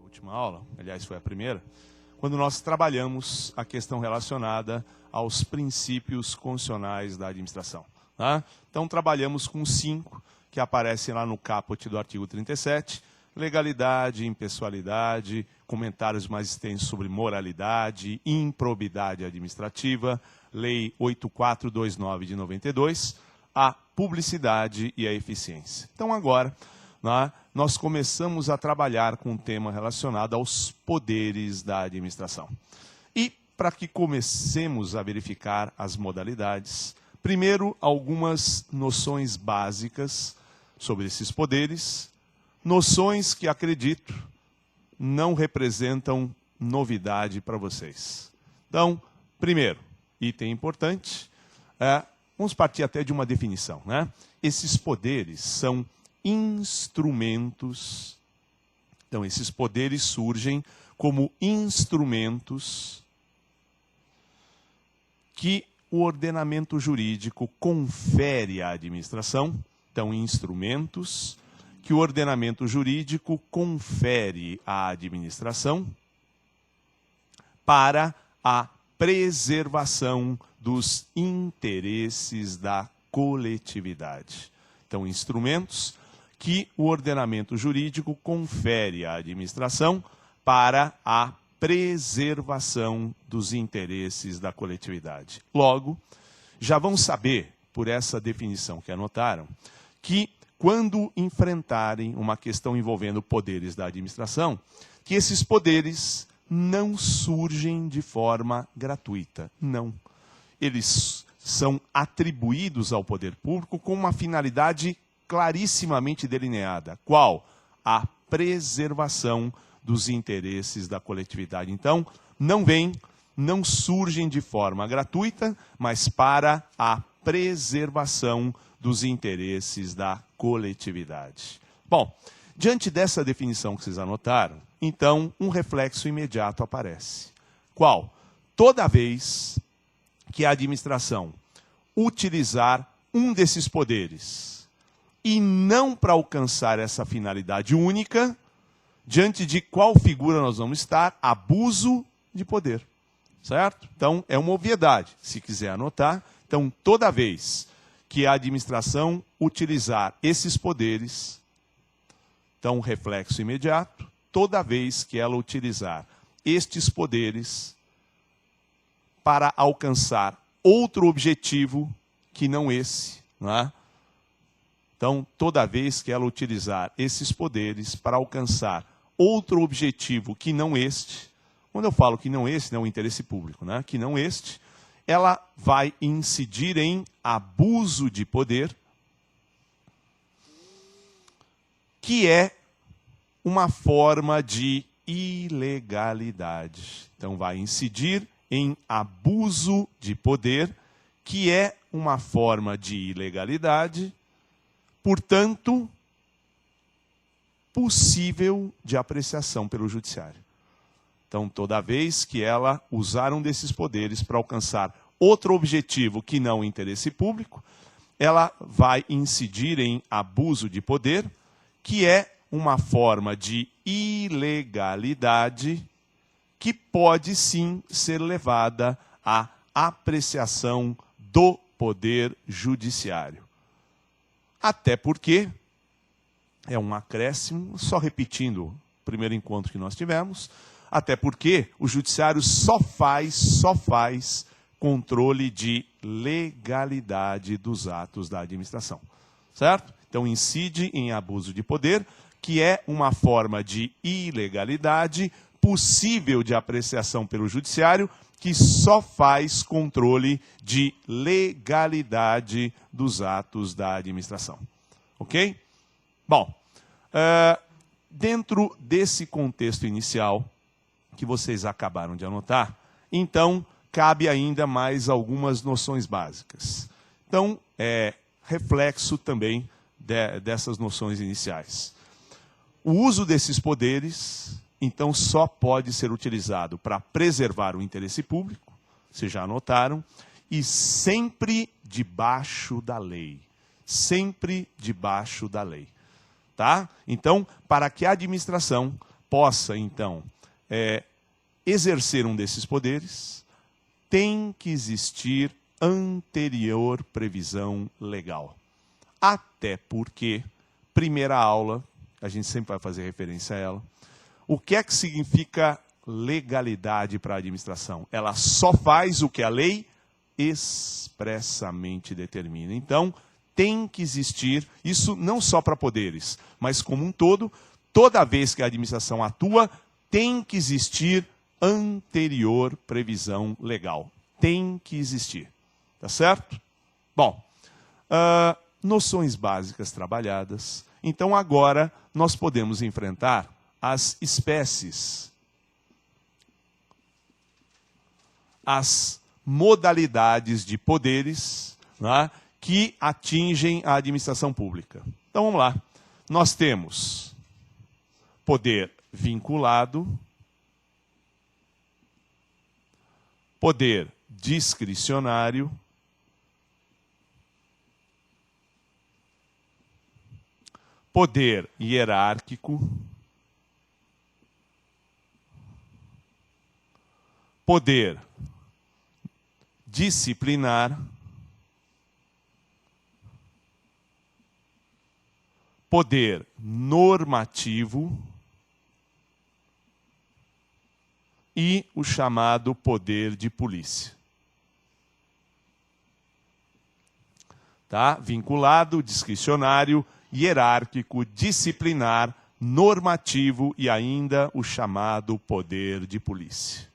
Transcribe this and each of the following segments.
Última aula, aliás foi a primeira, quando nós trabalhamos a questão relacionada aos princípios constitucionais da administração. Tá? Então trabalhamos com 5 que aparecem lá no caput do artigo 37, legalidade, impessoalidade, comentários mais extensos sobre moralidade, improbidade administrativa, lei 8429 de 92, a publicidade e a eficiência. Então agora, nós começamos a trabalhar com um tema relacionado aos poderes da administração. E para que comecemos a verificar as modalidades, primeiro algumas noções básicas sobre esses poderes, noções que acredito não representam novidade para vocês. Então, primeiro, item importante, vamos partir até de uma definição, né? Esses poderes são instrumentos. Então, esses poderes surgem como instrumentos que o ordenamento jurídico confere à administração. Então, instrumentos que o ordenamento jurídico confere à administração para a preservação dos interesses da coletividade. Então, instrumentos que o ordenamento jurídico confere à administração para a preservação dos interesses da coletividade. Logo, já vão saber, por essa definição que anotaram, que quando enfrentarem uma questão envolvendo poderes da administração, que esses poderes não surgem de forma gratuita. Não. Eles são atribuídos ao poder público com uma finalidade clarissimamente delineada. Qual? A preservação dos interesses da coletividade. Então, não surgem de forma gratuita, mas para a preservação dos interesses da coletividade. Bom, diante dessa definição que vocês anotaram, então um reflexo imediato aparece. Qual? Toda vez que a administração utilizar um desses poderes e não para alcançar essa finalidade única, diante de qual figura nós vamos estar? Abuso de poder. Certo? Então, é uma obviedade, se quiser anotar. Então, toda vez que a administração utilizar esses poderes, então, reflexo imediato, toda vez que ela utilizar estes poderes para alcançar outro objetivo que não esse, não é? Então, toda vez que ela utilizar esses poderes para alcançar outro objetivo que não este, quando eu falo que não este, não é o interesse público, né? Que não este, ela vai incidir em abuso de poder, que é uma forma de ilegalidade. Então, vai incidir em abuso de poder, que é uma forma de ilegalidade, portanto, possível de apreciação pelo judiciário. Então, toda vez que ela usar um desses poderes para alcançar outro objetivo que não o interesse público, ela vai incidir em abuso de poder, que é uma forma de ilegalidade que pode sim ser levada à apreciação do poder judiciário. Até porque, é um acréscimo, só repetindo o primeiro encontro que nós tivemos, até porque o judiciário só faz controle de legalidade dos atos da administração. Certo? Então, incide em abuso de poder, que é uma forma de ilegalidade possível de apreciação pelo judiciário, que só faz controle de legalidade dos atos da administração. Ok? Bom, dentro desse contexto inicial que vocês acabaram de anotar, então, cabe ainda mais algumas noções básicas. Então, reflexo também dessas noções iniciais. O uso desses poderes, então, só pode ser utilizado para preservar o interesse público, vocês já anotaram, e sempre debaixo da lei. Sempre debaixo da lei. Tá? Então, para que a administração possa, então, exercer um desses poderes, tem que existir anterior previsão legal. Até porque, primeira aula, a gente sempre vai fazer referência a ela, o que é que significa legalidade para a administração? Ela só faz o que a lei expressamente determina. Então, tem que existir, isso não só para poderes, mas como um todo, toda vez que a administração atua, tem que existir anterior previsão legal. Tem que existir. Tá certo? Bom, noções básicas trabalhadas. Então, agora, nós podemos enfrentar as espécies, as modalidades de poderes, né, que atingem a administração pública. Então, vamos lá. Nós temos poder vinculado, poder discricionário, poder hierárquico, poder disciplinar, poder normativo e o chamado poder de polícia. Tá? Vinculado, discricionário, hierárquico, disciplinar, normativo e ainda o chamado poder de polícia.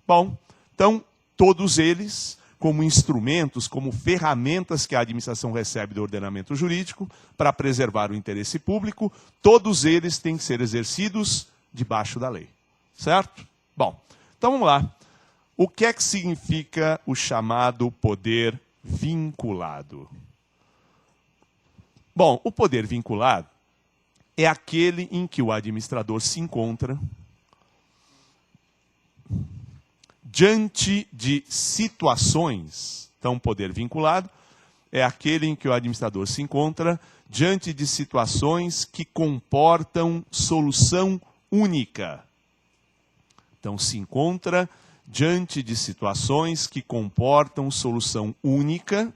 Bom, então, todos eles, como instrumentos, como ferramentas que a administração recebe do ordenamento jurídico para preservar o interesse público, todos eles têm que ser exercidos debaixo da lei. Certo? Bom, então vamos lá. O que é que significa o chamado poder vinculado? Bom, o poder vinculado é aquele em que o administrador se encontra diante de situações. Então, poder vinculado é aquele em que o administrador se encontra diante de situações que comportam solução única. Então, se encontra diante de situações que comportam solução única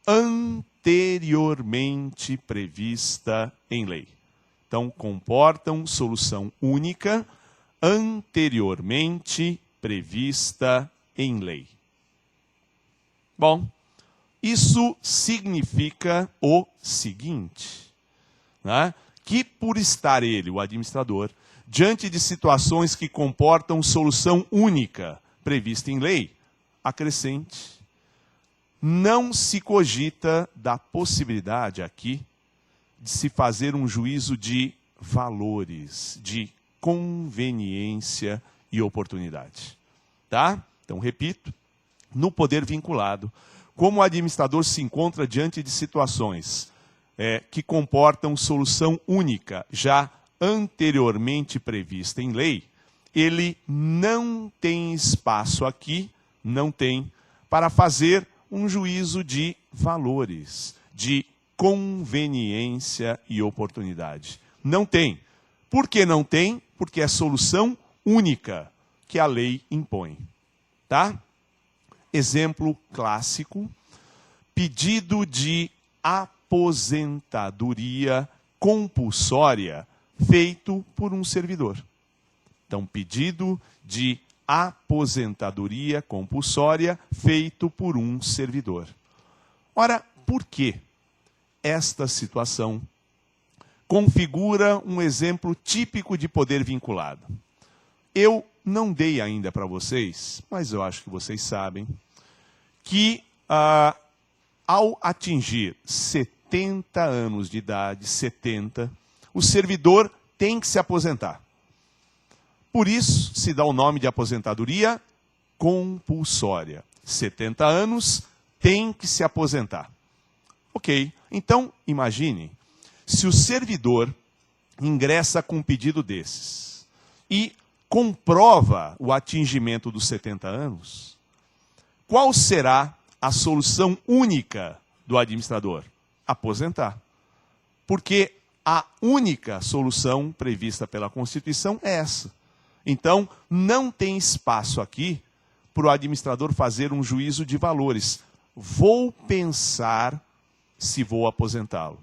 anteriormente prevista em lei. Então, comportam solução única anteriormente prevista em lei. Bom, isso significa o seguinte, né? Que por estar ele, o administrador, diante de situações que comportam solução única prevista em lei, acrescente, não se cogita da possibilidade aqui de se fazer um juízo de valores, de conveniência e oportunidade. Tá? Então, repito, no poder vinculado, como o administrador se encontra diante de situações que comportam solução única, já anteriormente prevista em lei, ele não tem espaço aqui, não tem, para fazer um juízo de valores, de conveniência e oportunidade. Não tem. Por que não tem? Porque é solução única que a lei impõe. Tá? Exemplo clássico, pedido de aposentadoria compulsória feito por um servidor. Então, pedido de aposentadoria compulsória feito por um servidor. Ora, por que esta situação configura um exemplo típico de poder vinculado? Eu não dei ainda para vocês, mas eu acho que vocês sabem, que ao atingir 70 anos de idade, 70, o servidor tem que se aposentar. Por isso, se dá o nome de aposentadoria compulsória. 70 anos, tem que se aposentar. Ok, então imagine, se o servidor ingressa com um pedido desses e comprova o atingimento dos 70 anos, qual será a solução única do administrador? Aposentar. Porque a única solução prevista pela Constituição é essa. Então, não tem espaço aqui para o administrador fazer um juízo de valores. Vou pensar se vou aposentá-lo.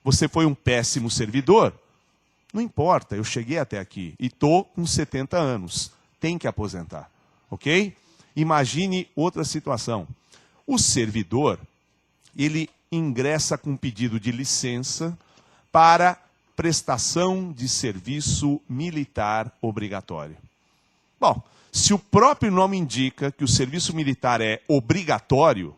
Você foi um péssimo servidor? Não importa, eu cheguei até aqui e estou com 70 anos. Tem que aposentar, ok? Imagine outra situação. O servidor, ele ingressa com pedido de licença para prestação de serviço militar obrigatório. Bom, se o próprio nome indica que o serviço militar é obrigatório,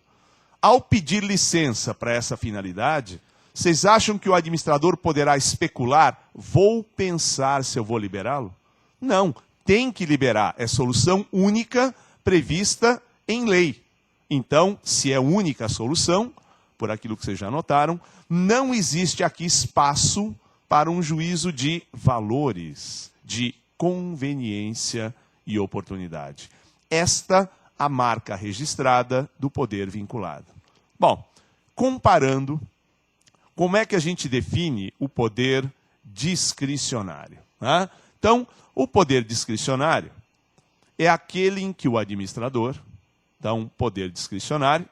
ao pedir licença para essa finalidade, vocês acham que o administrador poderá especular, vou pensar se eu vou liberá-lo? Não, tem que liberar, é solução única prevista em lei. Então, se é única a solução, por aquilo que vocês já notaram, não existe aqui espaço para um juízo de valores, de conveniência e oportunidade. Esta a marca registrada do poder vinculado. Bom, comparando, como é que a gente define o poder discricionário? Né? Então, o poder discricionário é aquele em que o administrador, então, poder discricionário,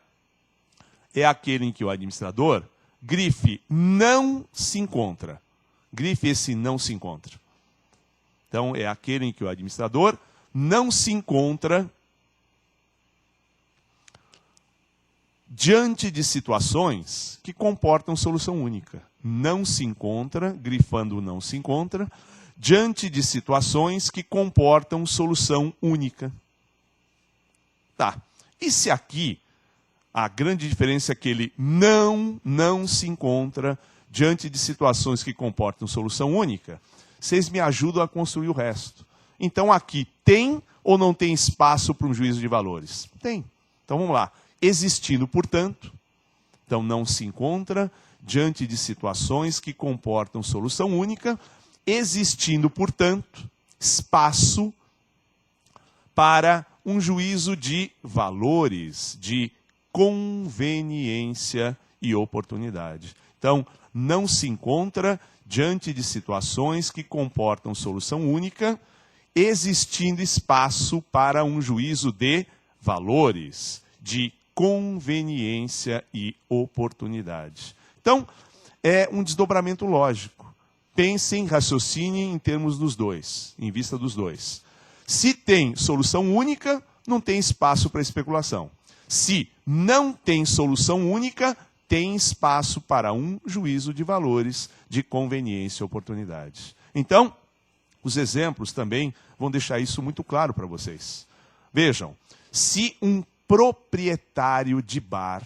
é aquele em que o administrador, grife não se encontra. Grife esse não se encontra. Então, é aquele em que o administrador não se encontra diante de situações que comportam solução única. Não se encontra, grifando não se encontra, diante de situações que comportam solução única. Tá. E se aqui a grande diferença é que ele não se encontra diante de situações que comportam solução única, vocês me ajudam a construir o resto. Então aqui tem ou não tem espaço para um juízo de valores? Tem. Então vamos lá. Existindo, portanto, então não se encontra diante de situações que comportam solução única, existindo, portanto, espaço para um juízo de valores, de conveniência e oportunidade. Então, não se encontra diante de situações que comportam solução única, existindo espaço para um juízo de valores, de conveniência e oportunidade. Então, é um desdobramento lógico. Pensem, raciocinem em termos dos dois, em vista dos dois. Se tem solução única, não tem espaço para especulação. Se não tem solução única, tem espaço para um juízo de valores, de conveniência e oportunidade. Então, os exemplos também vão deixar isso muito claro para vocês. Vejam, se um proprietário de bar,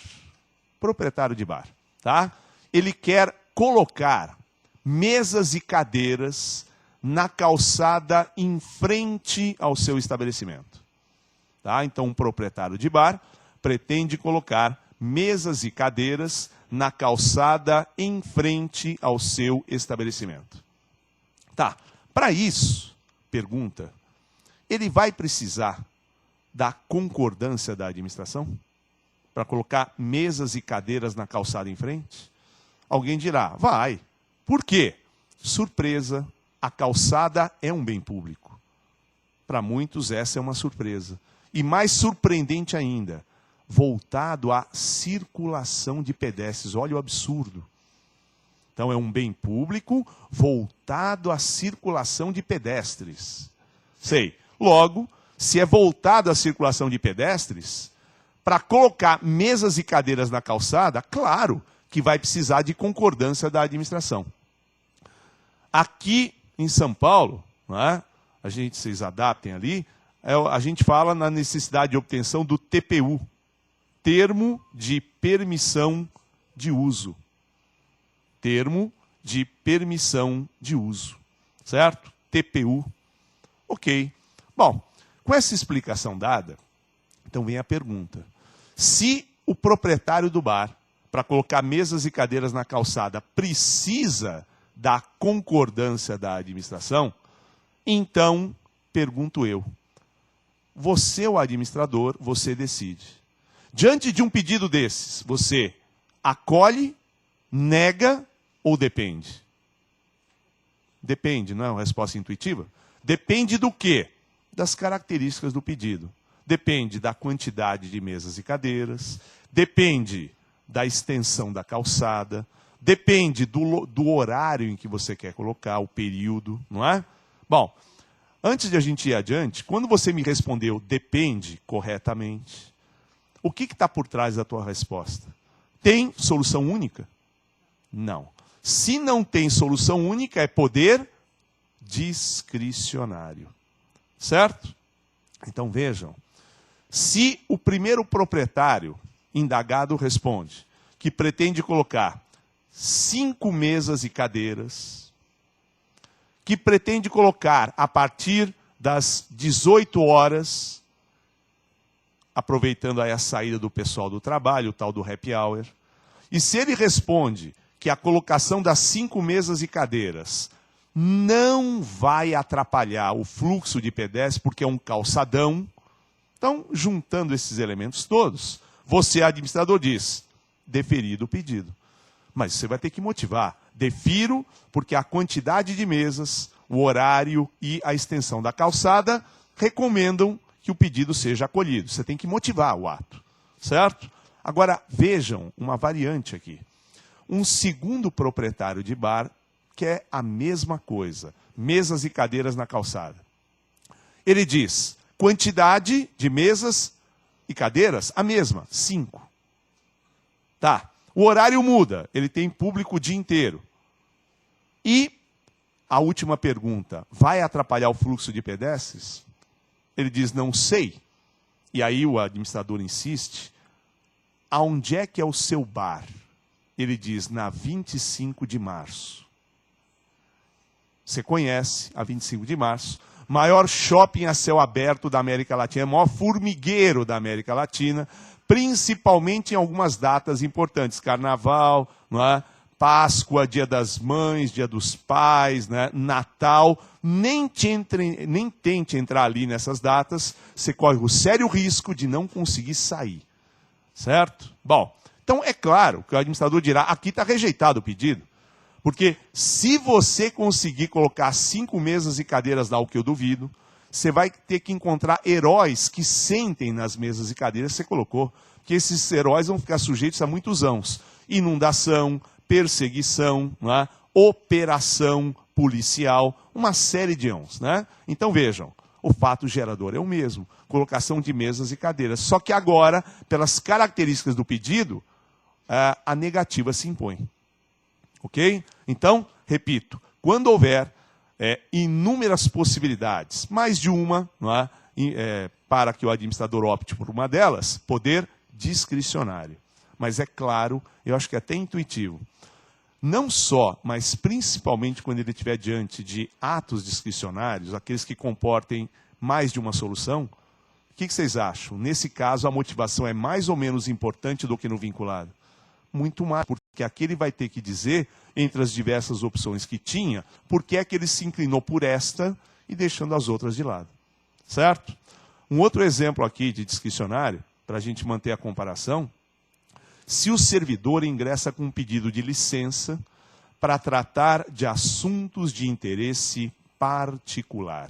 tá? Ele quer colocar mesas e cadeiras na calçada em frente ao seu estabelecimento. Tá? Então, um proprietário de bar pretende colocar mesas e cadeiras na calçada em frente ao seu estabelecimento. Tá. Para isso, pergunta, ele vai precisar da concordância da administração? Para colocar mesas e cadeiras na calçada em frente? Alguém dirá, vai. Por quê? Surpresa, a calçada é um bem público. Para muitos essa é uma surpresa. E mais surpreendente ainda, voltado à circulação de pedestres. Olha o absurdo. Então é um bem público voltado à circulação de pedestres. Sei. Logo, se é voltado à circulação de pedestres, para colocar mesas e cadeiras na calçada, claro que vai precisar de concordância da administração. Aqui em São Paulo, não é? Vocês adaptem ali, a gente fala na necessidade de obtenção do TPU, termo de permissão de uso. Termo de permissão de uso. Certo? TPU. Ok. Bom, com essa explicação dada, então vem a pergunta. Se o proprietário do bar, para colocar mesas e cadeiras na calçada, precisa da concordância da administração, então, pergunto eu, você, o administrador, você decide. Diante de um pedido desses, você acolhe, nega ou depende? Depende, não é uma resposta intuitiva? Depende do quê? Das características do pedido. Depende da quantidade de mesas e cadeiras, depende da extensão da calçada, depende do horário em que você quer colocar, o período, não é? Bom, antes de a gente ir adiante, quando você me respondeu depende corretamente, o que está por trás da tua resposta? Tem solução única? Não. Se não tem solução única, é poder discricionário. Certo? Então vejam, se o primeiro proprietário indagado responde que pretende colocar 5 mesas e cadeiras, que pretende colocar a partir das 18 horas, aproveitando aí a saída do pessoal do trabalho, o tal do happy hour, e se ele responde que a colocação das 5 mesas e cadeiras não vai atrapalhar o fluxo de pedestres, porque é um calçadão. Então, juntando esses elementos todos, você, administrador, diz, deferido o pedido. Mas você vai ter que motivar. Defiro porque a quantidade de mesas, o horário e a extensão da calçada recomendam que o pedido seja acolhido. Você tem que motivar o ato, certo? Agora, vejam uma variante aqui. Um segundo proprietário de bar quer a mesma coisa, mesas e cadeiras na calçada. Ele diz, quantidade de mesas e cadeiras, a mesma, 5. Tá, o horário muda, ele tem público o dia inteiro. E a última pergunta, vai atrapalhar o fluxo de pedestres? Ele diz, não sei. E aí o administrador insiste, aonde é que é o seu bar? Ele diz, na 25 de março. Você conhece a 25 de março, maior shopping a céu aberto da América Latina, maior formigueiro da América Latina, principalmente em algumas datas importantes, Carnaval, não é? Páscoa, Dia das Mães, Dia dos Pais, né? Natal. Nem tente entrar ali nessas datas, você corre o sério risco de não conseguir sair. Certo? Bom, então é claro que o administrador dirá, aqui está rejeitado o pedido. Porque se você conseguir colocar 5 mesas e cadeiras lá, o que eu duvido, você vai ter que encontrar heróis que sentem nas mesas e cadeiras que você colocou. Porque esses heróis vão ficar sujeitos a muitos ãos. Inundação, perseguição, né? Operação policial, uma série de ãos. Né? Então vejam, o fato gerador é o mesmo. Colocação de mesas e cadeiras. Só que agora, pelas características do pedido, a negativa se impõe. Ok? Então, repito, quando houver inúmeras possibilidades, mais de uma, não é? Para que o administrador opte por uma delas, poder discricionário. Mas é claro, eu acho que é até intuitivo. Não só, mas principalmente quando ele estiver diante de atos discricionários, aqueles que comportem mais de uma solução, o que vocês acham? Nesse caso, a motivação é mais ou menos importante do que no vinculado? Muito mais, porque aqui ele vai ter que dizer, entre as diversas opções que tinha, por que é que ele se inclinou por esta e deixando as outras de lado. Certo? Um outro exemplo aqui de discricionário, para a gente manter a comparação, se o servidor ingressa com um pedido de licença para tratar de assuntos de interesse particular.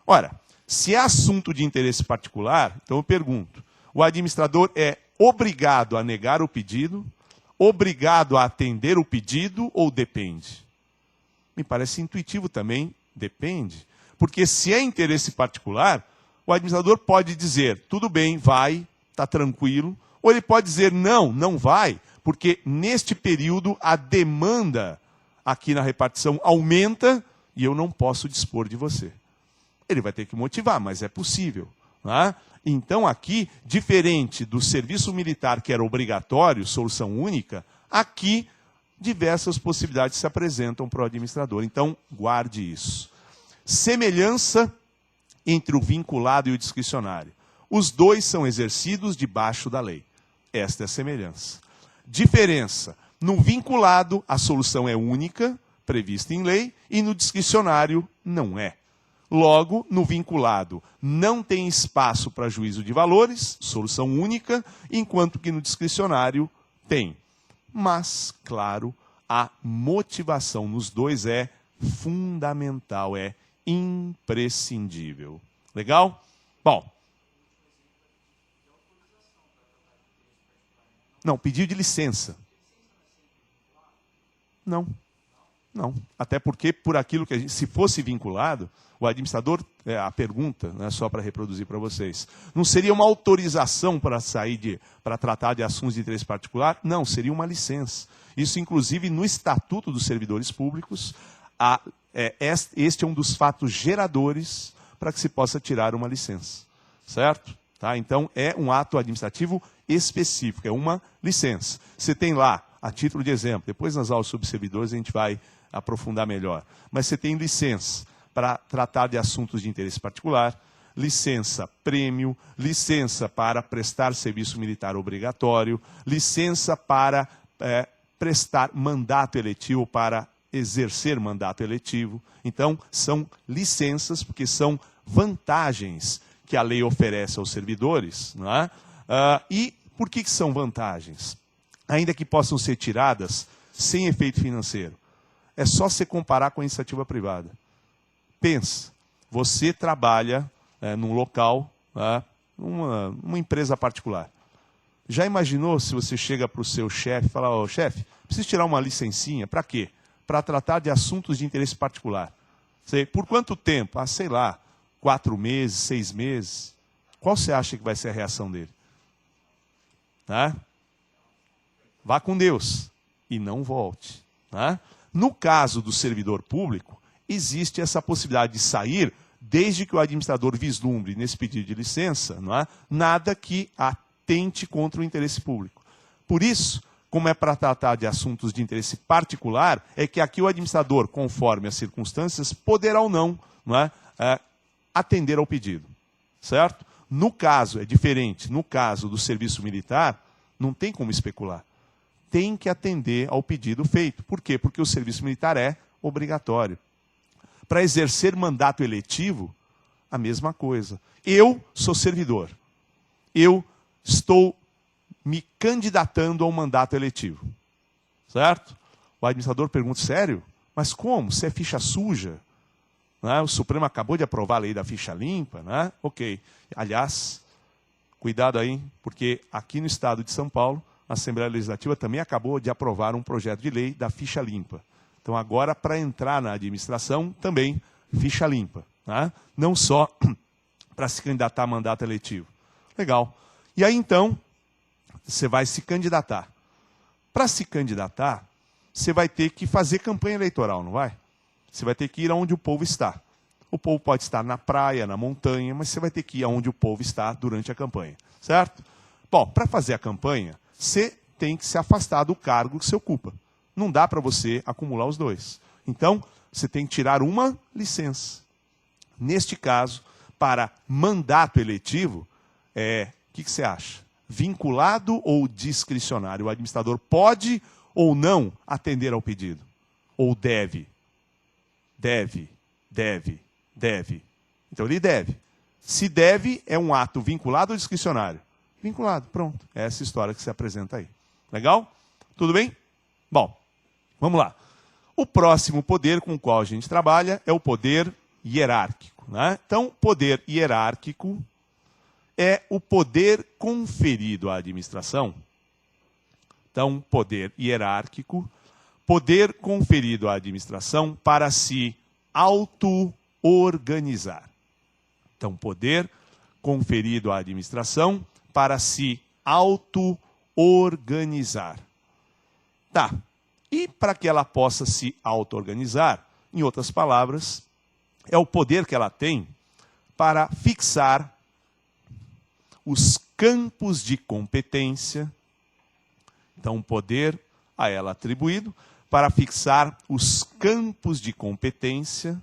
Ora, se é assunto de interesse particular, então eu pergunto, o administrador é obrigado a negar o pedido, obrigado a atender o pedido ou depende? Me parece intuitivo também, depende. Porque se é interesse particular, o administrador pode dizer, tudo bem, vai, está tranquilo, ou ele pode dizer, não, não vai, porque neste período a demanda aqui na repartição aumenta e eu não posso dispor de você. Ele vai ter que motivar, mas é possível. Não é? Então aqui, diferente do serviço militar que era obrigatório, solução única, aqui diversas possibilidades se apresentam para o administrador. Então guarde isso. Semelhança entre o vinculado e o discricionário. Os dois são exercidos debaixo da lei. Esta é a semelhança. Diferença. No vinculado, a solução é única, prevista em lei, e no discricionário, não é. Logo, no vinculado, não tem espaço para juízo de valores, solução única, enquanto que no discricionário tem. Mas, claro, a motivação nos dois é fundamental, é imprescindível. Legal? Bom. Não, pedido de licença. Não. Não. Até porque, por aquilo que a gente, se fosse vinculado, o administrador, a pergunta, né, só para reproduzir para vocês, não seria uma autorização para para tratar de assuntos de interesse particular? Não, seria uma licença. Isso, inclusive, no Estatuto dos Servidores Públicos, este é um dos fatos geradores para que se possa tirar uma licença. Certo? Tá? Então, é um ato administrativo específico, é uma licença. Você tem lá, a título de exemplo, depois nas aulas sobre servidores a gente vai aprofundar melhor, mas você tem licença para tratar de assuntos de interesse particular, licença prêmio, licença para prestar serviço militar obrigatório, licença para prestar mandato eletivo, para exercer mandato eletivo. Então, são licenças, porque são vantagens que a lei oferece aos servidores. Não é? E por que são vantagens? Ainda que possam ser tiradas sem efeito financeiro. É só você comparar com a iniciativa privada. Pensa, você trabalha num local, numa empresa particular. Já imaginou se você chega para o seu chefe e fala, ô chefe, preciso tirar uma licencinha, para quê? Para tratar de assuntos de interesse particular. Por quanto tempo? Sei lá, 4 meses, 6 meses. Qual você acha que vai ser a reação dele? Vá com Deus e não volte. No caso do servidor público, existe essa possibilidade de sair, desde que o administrador vislumbre nesse pedido de licença, nada que atente contra o interesse público. Por isso, como é para tratar de assuntos de interesse particular, é que aqui o administrador, conforme as circunstâncias, poderá ou não, atender ao pedido. Certo? No caso, é diferente, no caso do serviço militar, não tem como especular. Tem que atender ao pedido feito. Por quê? Porque o serviço militar é obrigatório. Para exercer mandato eletivo, a mesma coisa. Eu sou servidor. Eu estou me candidatando ao mandato eletivo. Certo? O administrador pergunta, sério? Mas como? Você é ficha suja? O Supremo acabou de aprovar a lei da ficha limpa, Ok. Aliás, cuidado aí, porque aqui no estado de São Paulo, a Assembleia Legislativa também acabou de aprovar um projeto de lei da ficha limpa. Então agora, para entrar na administração, também ficha limpa. Não só para se candidatar a mandato eletivo. Legal. E aí então, você vai se candidatar. Para se candidatar, você vai ter que fazer campanha eleitoral, não vai? Você vai ter que ir aonde o povo está. O povo pode estar na praia, na montanha, mas você vai ter que ir aonde o povo está durante a campanha. Certo? Bom, para fazer a campanha, você tem que se afastar do cargo que você ocupa. Não dá para você acumular os dois. Então, você tem que tirar uma licença. Neste caso, para mandato eletivo, o que você acha? Vinculado ou discricionário? O administrador pode ou não atender ao pedido? Ou deve? Deve. Então ele deve. Se deve, é um ato vinculado ou discricionário? Vinculado, pronto. É essa história que se apresenta aí. Legal? Tudo bem? Bom, vamos lá. O próximo poder com o qual a gente trabalha é o poder hierárquico. Então, poder hierárquico é o poder conferido à administração. Então, poder hierárquico, poder conferido à administração para se auto-organizar. Então, poder conferido à administração para se auto-organizar. Tá. E para que ela possa se auto-organizar, em outras palavras, é o poder que ela tem para fixar os campos de competência. Então, poder a ela atribuído para fixar os campos de competência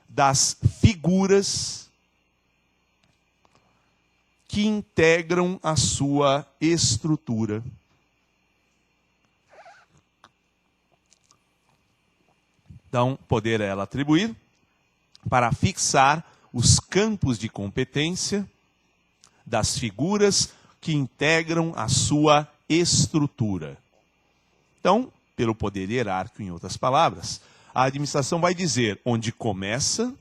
das figuras que integram a sua estrutura. Então, poder a ela atribuído para fixar os campos de competência das figuras que integram a sua estrutura. Então, pelo poder hierárquico, em outras palavras, a administração vai dizer onde começa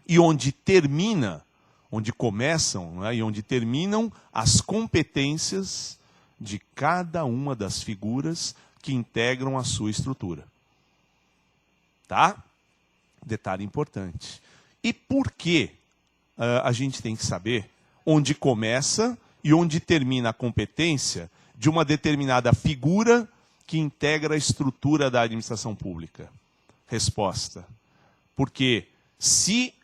e onde termina, onde começam, né, e onde terminam as competências de cada uma das figuras que integram a sua estrutura. Tá? Detalhe importante. E por que a gente tem que saber onde começa e onde termina a competência de uma determinada figura que integra a estrutura da administração pública? Resposta: porque se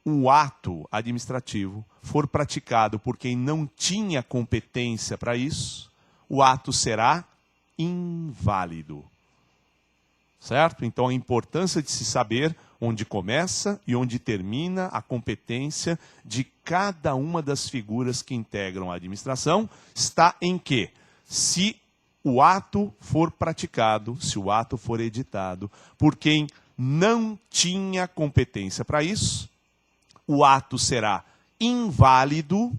o ato administrativo for praticado por quem não tinha competência para isso, o ato será inválido. Certo? Então a importância de se saber onde começa e onde termina a competência de cada uma das figuras que integram a administração está em que, se o ato for praticado, se o ato for editado por quem não tinha competência para isso, o ato será inválido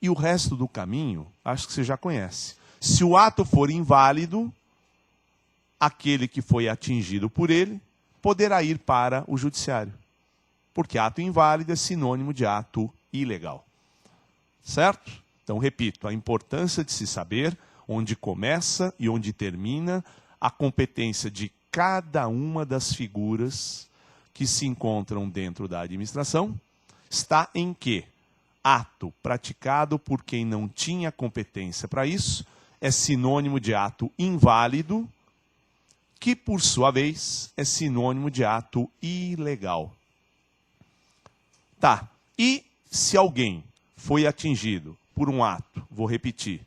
e o resto do caminho, acho que você já conhece. Se o ato for inválido, aquele que foi atingido por ele poderá ir para o judiciário. Porque ato inválido é sinônimo de ato ilegal. Certo? Então, repito, a importância de se saber onde começa e onde termina a competência de cada uma das figuras que se encontram dentro da administração está em que ato praticado por quem não tinha competência para isso é sinônimo de ato inválido, que, por sua vez, é sinônimo de ato ilegal. Tá, e se alguém foi atingido por um ato, vou repetir,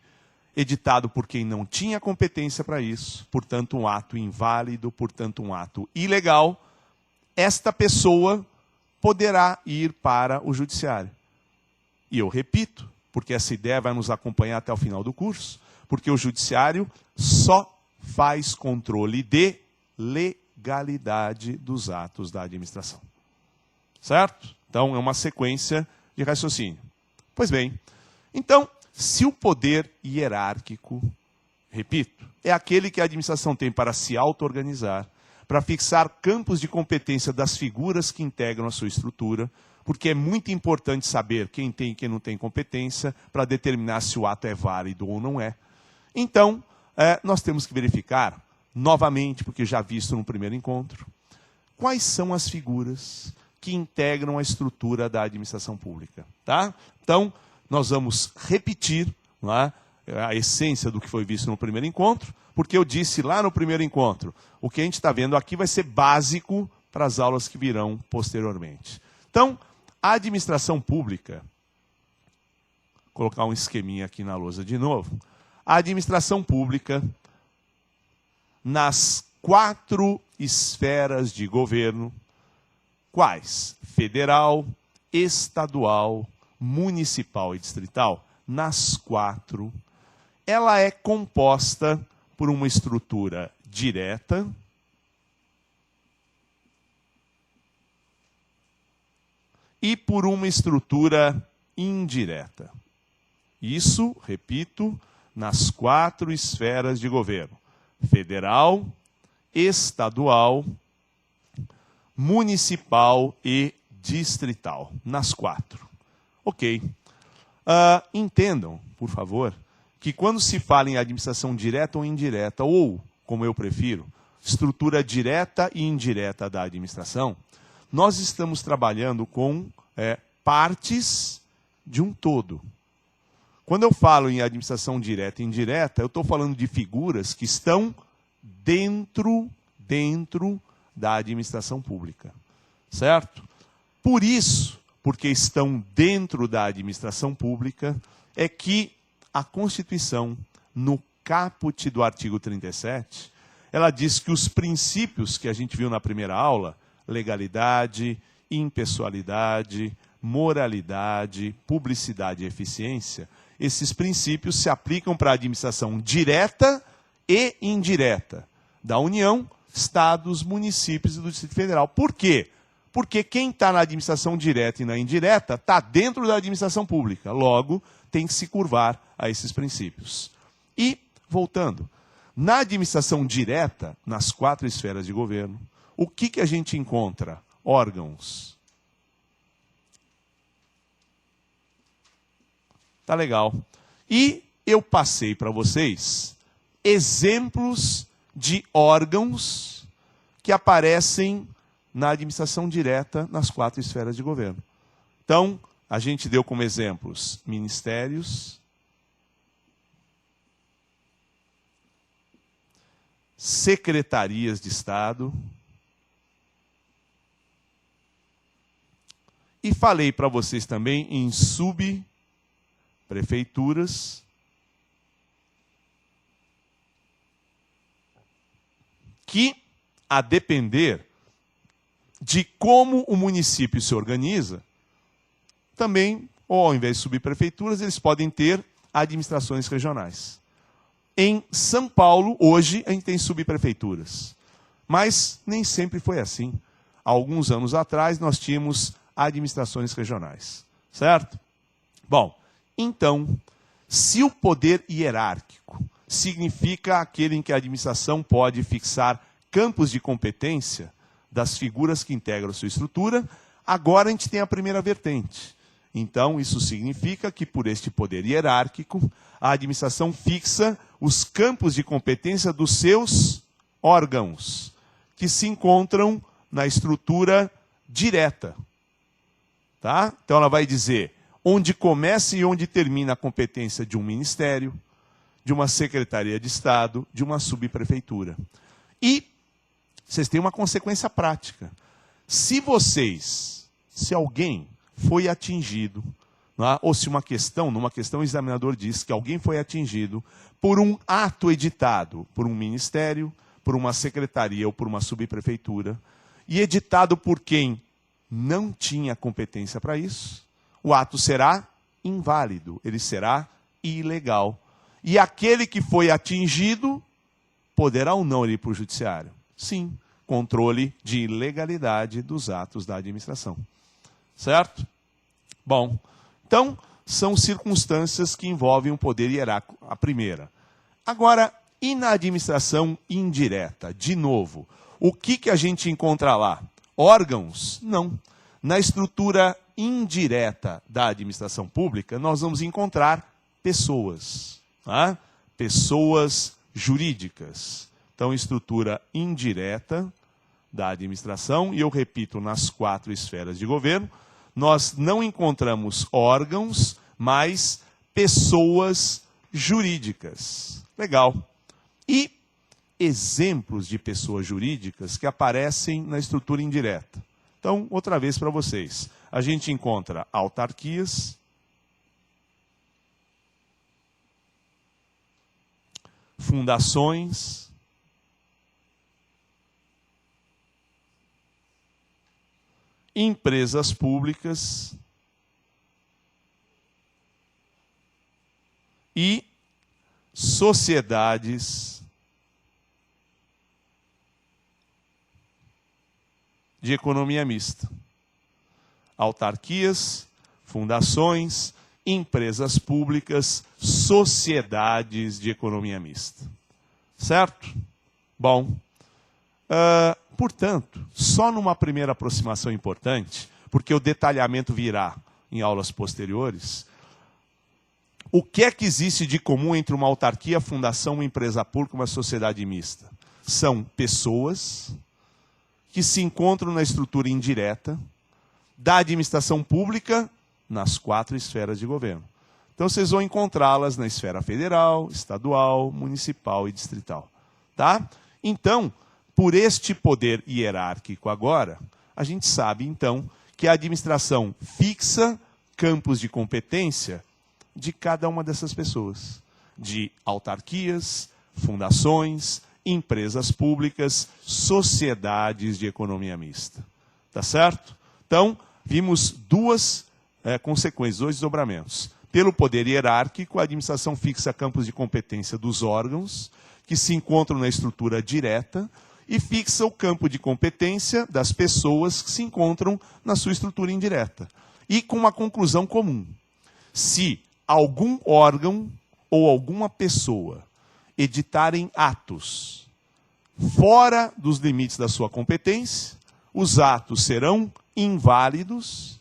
editado por quem não tinha competência para isso, portanto um ato inválido, portanto um ato ilegal, esta pessoa poderá ir para o judiciário. E eu repito, porque essa ideia vai nos acompanhar até o final do curso, porque o judiciário só faz controle de legalidade dos atos da administração. Certo? Então, é uma sequência de raciocínio. Pois bem, então, se o poder hierárquico, repito, é aquele que a administração tem para se auto-organizar, para fixar campos de competência das figuras que integram a sua estrutura, porque é muito importante saber quem tem e quem não tem competência para determinar se o ato é válido ou não é. Então, nós temos que verificar, novamente, porque já visto no primeiro encontro, quais são as figuras que integram a estrutura da administração pública. Tá? Então, nós vamos repetir, não é, a essência do que foi visto no primeiro encontro, porque eu disse lá no primeiro encontro, o que a gente está vendo aqui vai ser básico para as aulas que virão posteriormente. Então, a administração pública, vou colocar um esqueminha aqui na lousa de novo, a administração pública, nas 4 esferas de governo, quais? Federal, estadual, municipal e distrital, nas 4, ela é composta por uma estrutura direta, e por uma estrutura indireta. Isso, repito, nas 4 esferas de governo: federal, estadual, municipal e distrital. Nas 4. Ok. Entendam, por favor, que quando se fala em administração direta ou indireta, ou, como eu prefiro, estrutura direta e indireta da administração, nós estamos trabalhando com partes de um todo. Quando eu falo em administração direta e indireta, eu estou falando de figuras que estão dentro da administração pública. Certo? Por isso, porque estão dentro da administração pública, é que a Constituição, no caput do artigo 37, ela diz que os princípios que a gente viu na primeira aula, legalidade, impessoalidade, moralidade, publicidade e eficiência, esses princípios se aplicam para a administração direta e indireta da União, estados, municípios e do Distrito Federal. Por quê? Porque quem está na administração direta e na indireta está dentro da administração pública. Logo, tem que se curvar a esses princípios. E, voltando, Na administração direta, nas 4 esferas de governo, o que a gente encontra? Órgãos. Tá legal. E eu passei para vocês exemplos de órgãos que aparecem na administração direta nas 4 esferas de governo. Então, a gente deu como exemplos ministérios, secretarias de Estado, e falei para vocês também em subprefeituras, que, a depender de como o município se organiza, também, ou ao invés de subprefeituras, eles podem ter administrações regionais. Em São Paulo, hoje, a gente tem subprefeituras. Mas nem sempre foi assim. Há alguns anos atrás, nós tínhamos administrações regionais. Certo? Bom, então, se o poder hierárquico significa aquele em que a administração pode fixar campos de competência das figuras que integram sua estrutura, agora a gente tem a primeira vertente. Então, isso significa que, por este poder hierárquico, a administração fixa os campos de competência dos seus órgãos, que se encontram na estrutura direta. Tá? Então, ela vai dizer onde começa e onde termina a competência de um ministério, de uma secretaria de Estado, de uma subprefeitura. E vocês têm uma consequência prática. Se alguém foi atingido, ou se numa questão o examinador diz que alguém foi atingido por um ato editado por um ministério, por uma secretaria ou por uma subprefeitura, e editado por quem não tinha competência para isso, o ato será inválido, ele será ilegal. E aquele que foi atingido poderá ou não ir para o judiciário? Sim, controle de ilegalidade dos atos da administração. Certo? Bom, então, são circunstâncias que envolvem o poder hierárquico, a primeira. Agora, e na administração indireta? De novo, o que a gente encontra lá? Órgãos? Não. Na estrutura indireta da administração pública, nós vamos encontrar pessoas. Tá? Pessoas jurídicas. Então, estrutura indireta da administração, e eu repito, nas 4 esferas de governo, nós não encontramos órgãos, mas pessoas jurídicas. Legal. E exemplos de pessoas jurídicas que aparecem na estrutura indireta. Então, outra vez para vocês. A gente encontra autarquias, fundações, empresas públicas e sociedades de economia mista. Autarquias, fundações, empresas públicas, sociedades de economia mista. Certo? Bom, portanto, só numa primeira aproximação importante, porque o detalhamento virá em aulas posteriores, o que é que existe de comum entre uma autarquia, fundação, uma empresa pública e uma sociedade mista? São pessoas que se encontram na estrutura indireta da administração pública nas 4 esferas de governo. Então, vocês vão encontrá-las na esfera federal, estadual, municipal e distrital. Tá? Então, por este poder hierárquico agora, a gente sabe, então, que a administração fixa campos de competência de cada uma dessas pessoas. De autarquias, fundações, empresas públicas, sociedades de economia mista. Tá certo? Então, vimos 2 consequências, 2 desdobramentos. Pelo poder hierárquico, a administração fixa campos de competência dos órgãos, que se encontram na estrutura direta, e fixa o campo de competência das pessoas que se encontram na sua estrutura indireta. E com uma conclusão comum. Se algum órgão ou alguma pessoa editarem atos fora dos limites da sua competência, os atos serão inválidos,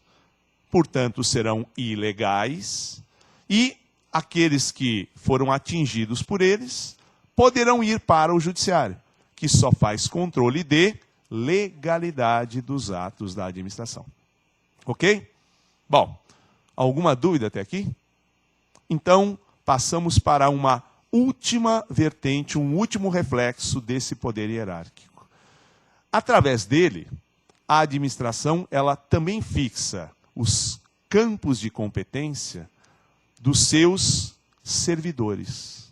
portanto serão ilegais, e aqueles que foram atingidos por eles poderão ir para o judiciário, que só faz controle de legalidade dos atos da administração. Ok? Bom, alguma dúvida até aqui? Então, passamos para uma última vertente, um último reflexo desse poder hierárquico. Através dele, a administração ela também fixa os campos de competência dos seus servidores.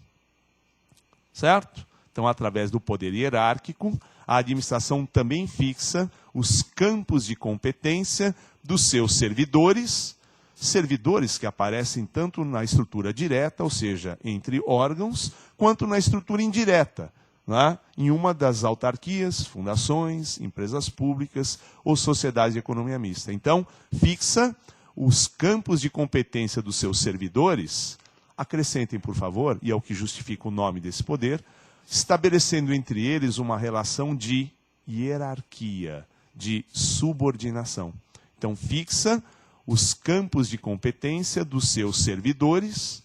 Certo? Então, através do poder hierárquico, a administração também fixa os campos de competência dos seus servidores, servidores que aparecem tanto na estrutura direta, ou seja, entre órgãos, quanto na estrutura indireta, né? Em uma das autarquias, fundações, empresas públicas ou sociedades de economia mista. Então, fixa os campos de competência dos seus servidores, acrescentem, por favor, e é o que justifica o nome desse poder, estabelecendo entre eles uma relação de hierarquia, de subordinação. Então, fixa os campos de competência dos seus servidores,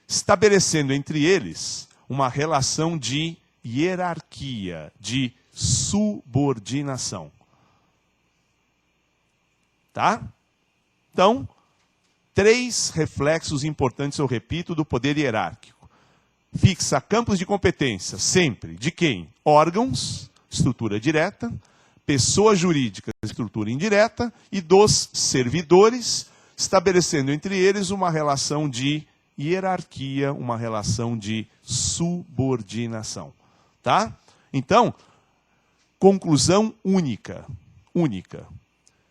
estabelecendo entre eles uma relação de hierarquia, de subordinação. Tá? Então, 3 reflexos importantes, eu repito, do poder hierárquico. Fixa campos de competência, sempre, de quem? Órgãos, estrutura direta, pessoas jurídicas, estrutura indireta, e dos servidores, estabelecendo entre eles uma relação de hierarquia, uma relação de subordinação. Tá? Então, conclusão única.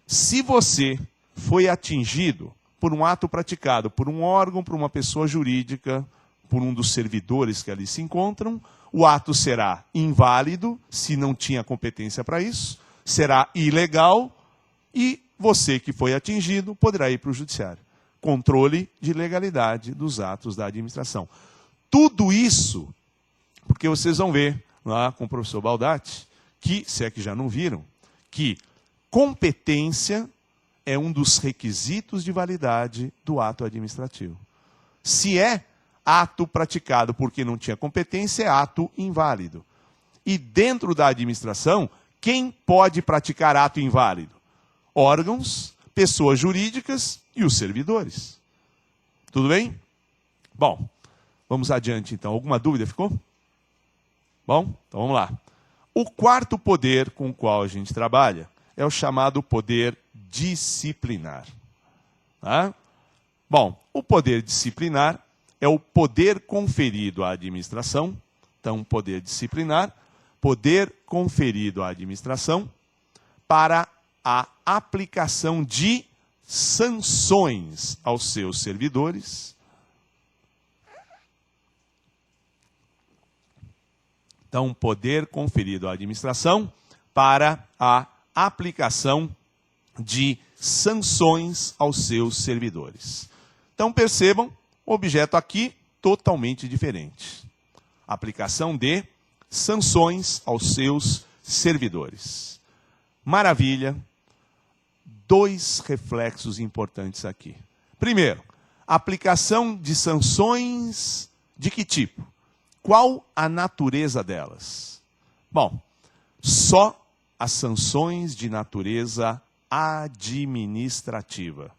Se você foi atingido por um ato praticado por um órgão, por uma pessoa jurídica, por um dos servidores que ali se encontram, o ato será inválido, se não tinha competência para isso, será ilegal e você que foi atingido poderá ir para o judiciário. Controle de legalidade dos atos da administração. Tudo isso, porque vocês vão ver lá com o professor Baldatti, que, se é que já não viram, que competência é um dos requisitos de validade do ato administrativo. Se é ato praticado porque não tinha competência, é ato inválido. E dentro da administração, quem pode praticar ato inválido? Órgãos, pessoas jurídicas e os servidores. Tudo bem? Bom, vamos adiante então. Alguma dúvida ficou? Bom, então vamos lá. O quarto poder com o qual a gente trabalha é o chamado poder disciplinar. Tá? Bom, o poder disciplinar é o poder conferido à administração. Então, poder disciplinar, poder conferido à administração para a aplicação de sanções aos seus servidores. Então, poder conferido à administração para a aplicação de sanções aos seus servidores. Então, percebam, o objeto aqui totalmente diferente. Aplicação de sanções aos seus servidores. Maravilha. 2 reflexos importantes aqui. Primeiro, aplicação de sanções de que tipo? Qual a natureza delas? Bom, só as sanções de natureza administrativa.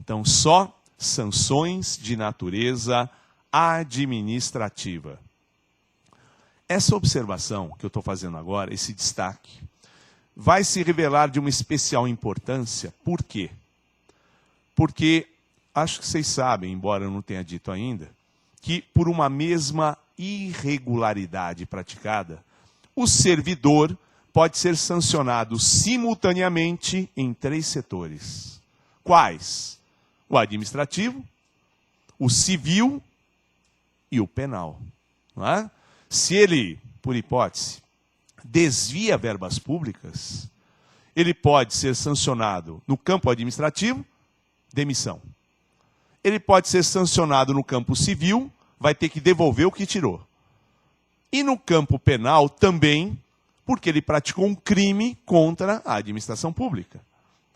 Então, só sanções de natureza administrativa. Essa observação que eu estou fazendo agora, esse destaque, vai se revelar de uma especial importância. Por quê? Porque, acho que vocês sabem, embora eu não tenha dito ainda, que por uma mesma irregularidade praticada, o servidor pode ser sancionado simultaneamente em 3 setores. Quais? O administrativo, o civil e o penal. Não é? Se ele, por hipótese, desvia verbas públicas, ele pode ser sancionado no campo administrativo, demissão. ele pode ser sancionado no campo civil, vai ter que devolver o que tirou. E no campo penal também, porque ele praticou um crime contra a administração pública.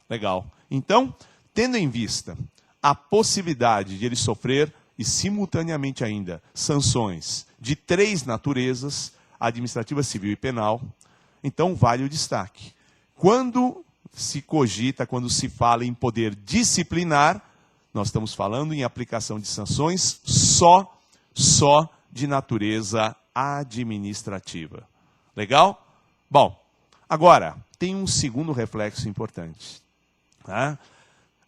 Legal. Então, tendo em vista a possibilidade de ele sofrer, e simultaneamente ainda, sanções de 3 naturezas, administrativa, civil e penal, então vale o destaque. Quando se cogita, quando se fala em poder disciplinar, nós estamos falando em aplicação de sanções só de natureza administrativa. Legal? Bom, agora, tem um segundo reflexo importante. Tá?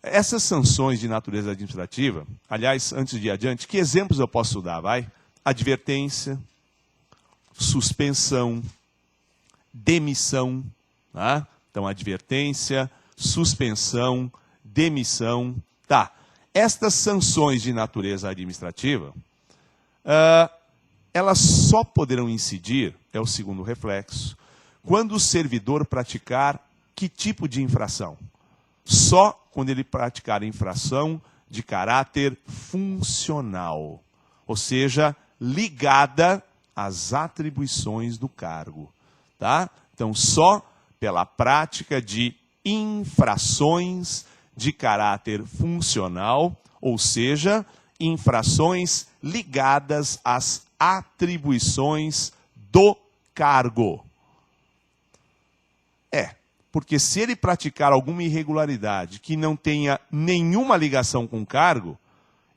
Essas sanções de natureza administrativa, aliás, antes de ir adiante, que exemplos eu posso dar? Vai? Advertência, suspensão, demissão. Tá? Então, advertência, suspensão, demissão. Tá. Estas sanções de natureza administrativa, elas só poderão incidir, é o segundo reflexo, quando o servidor praticar que tipo de infração? Só quando ele praticar infração de caráter funcional, ou seja, ligada às atribuições do cargo. Tá? Então, só pela prática de infrações de caráter funcional, ou seja, infrações ligadas às atribuições do cargo. Porque se ele praticar alguma irregularidade que não tenha nenhuma ligação com o cargo,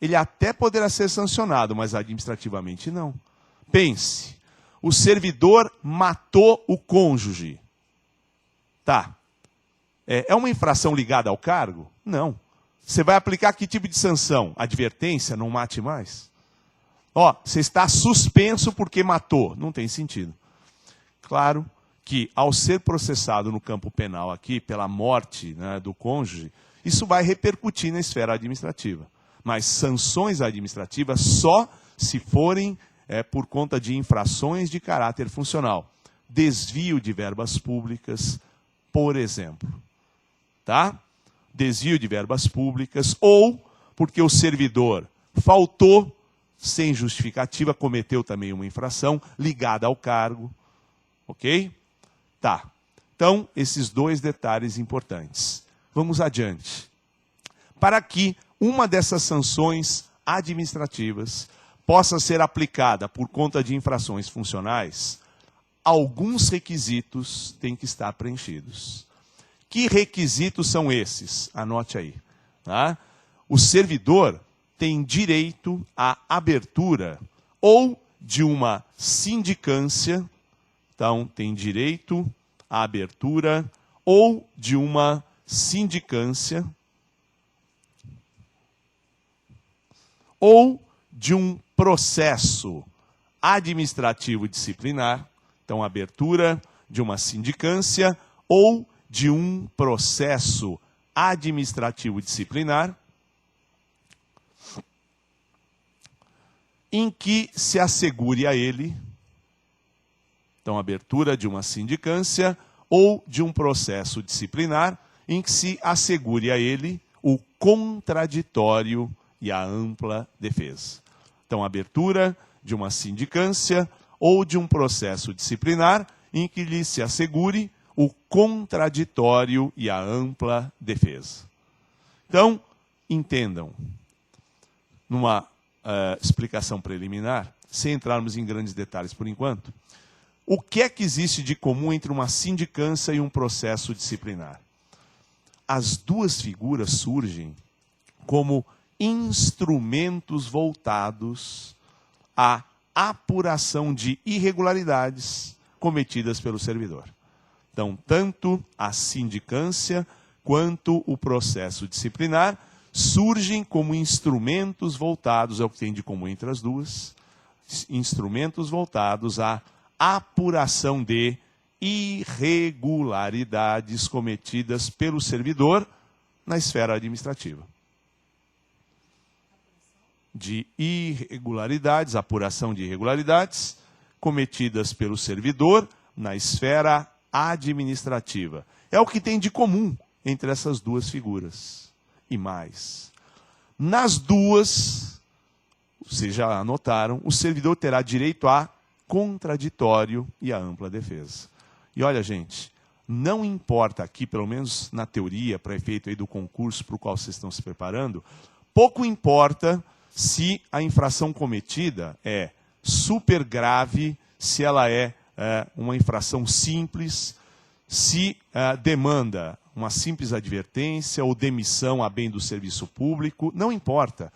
ele até poderá ser sancionado, mas administrativamente não. Pense, o servidor matou o cônjuge. Tá. É uma infração ligada ao cargo? Não. Você vai aplicar que tipo de sanção? Advertência, não mate mais? Ó, você está suspenso porque matou. Não tem sentido. Claro que, ao ser processado no campo penal aqui, pela morte, né, do cônjuge, isso vai repercutir na esfera administrativa. Mas sanções administrativas só se forem por conta de infrações de caráter funcional. Desvio de verbas públicas, por exemplo. Tá? Desvio de verbas públicas, ou porque o servidor faltou sem justificativa, cometeu também uma infração ligada ao cargo. Ok? Tá. Então, esses 2 detalhes importantes. Vamos adiante. Para que uma dessas sanções administrativas possa ser aplicada por conta de infrações funcionais, alguns requisitos têm que estar preenchidos. Que requisitos são esses? Anote aí. Tá? O servidor tem direito à abertura ou de uma sindicância. Então, tem direito à abertura ou de uma sindicância ou de um processo administrativo disciplinar. Então, abertura de uma sindicância ou de um processo administrativo disciplinar em que se assegure a ele, então, abertura de uma sindicância ou de um processo disciplinar em que se assegure a ele o contraditório e a ampla defesa. Então, abertura de uma sindicância ou de um processo disciplinar em que lhe se assegure o contraditório e a ampla defesa. Então, entendam, numa explicação preliminar, sem entrarmos em grandes detalhes por enquanto, o que é que existe de comum entre uma sindicância e um processo disciplinar? As 2 figuras surgem como instrumentos voltados à apuração de irregularidades cometidas pelo servidor. Então, tanto a sindicância quanto o processo disciplinar surgem como instrumentos voltados, é o que tem de comum entre as 2, instrumentos voltados à apuração de irregularidades cometidas pelo servidor na esfera administrativa. De irregularidades, apuração de irregularidades cometidas pelo servidor na esfera administrativa. É o que tem de comum entre essas 2 figuras. E mais. Nas duas, vocês já anotaram, o servidor terá direito a contraditório e a ampla defesa. E olha, gente, não importa aqui, pelo menos na teoria, para efeito aí do concurso para o qual vocês estão se preparando, pouco importa se a infração cometida é super grave, se ela é uma infração simples, se demanda uma simples advertência ou demissão a bem do serviço público, não importa.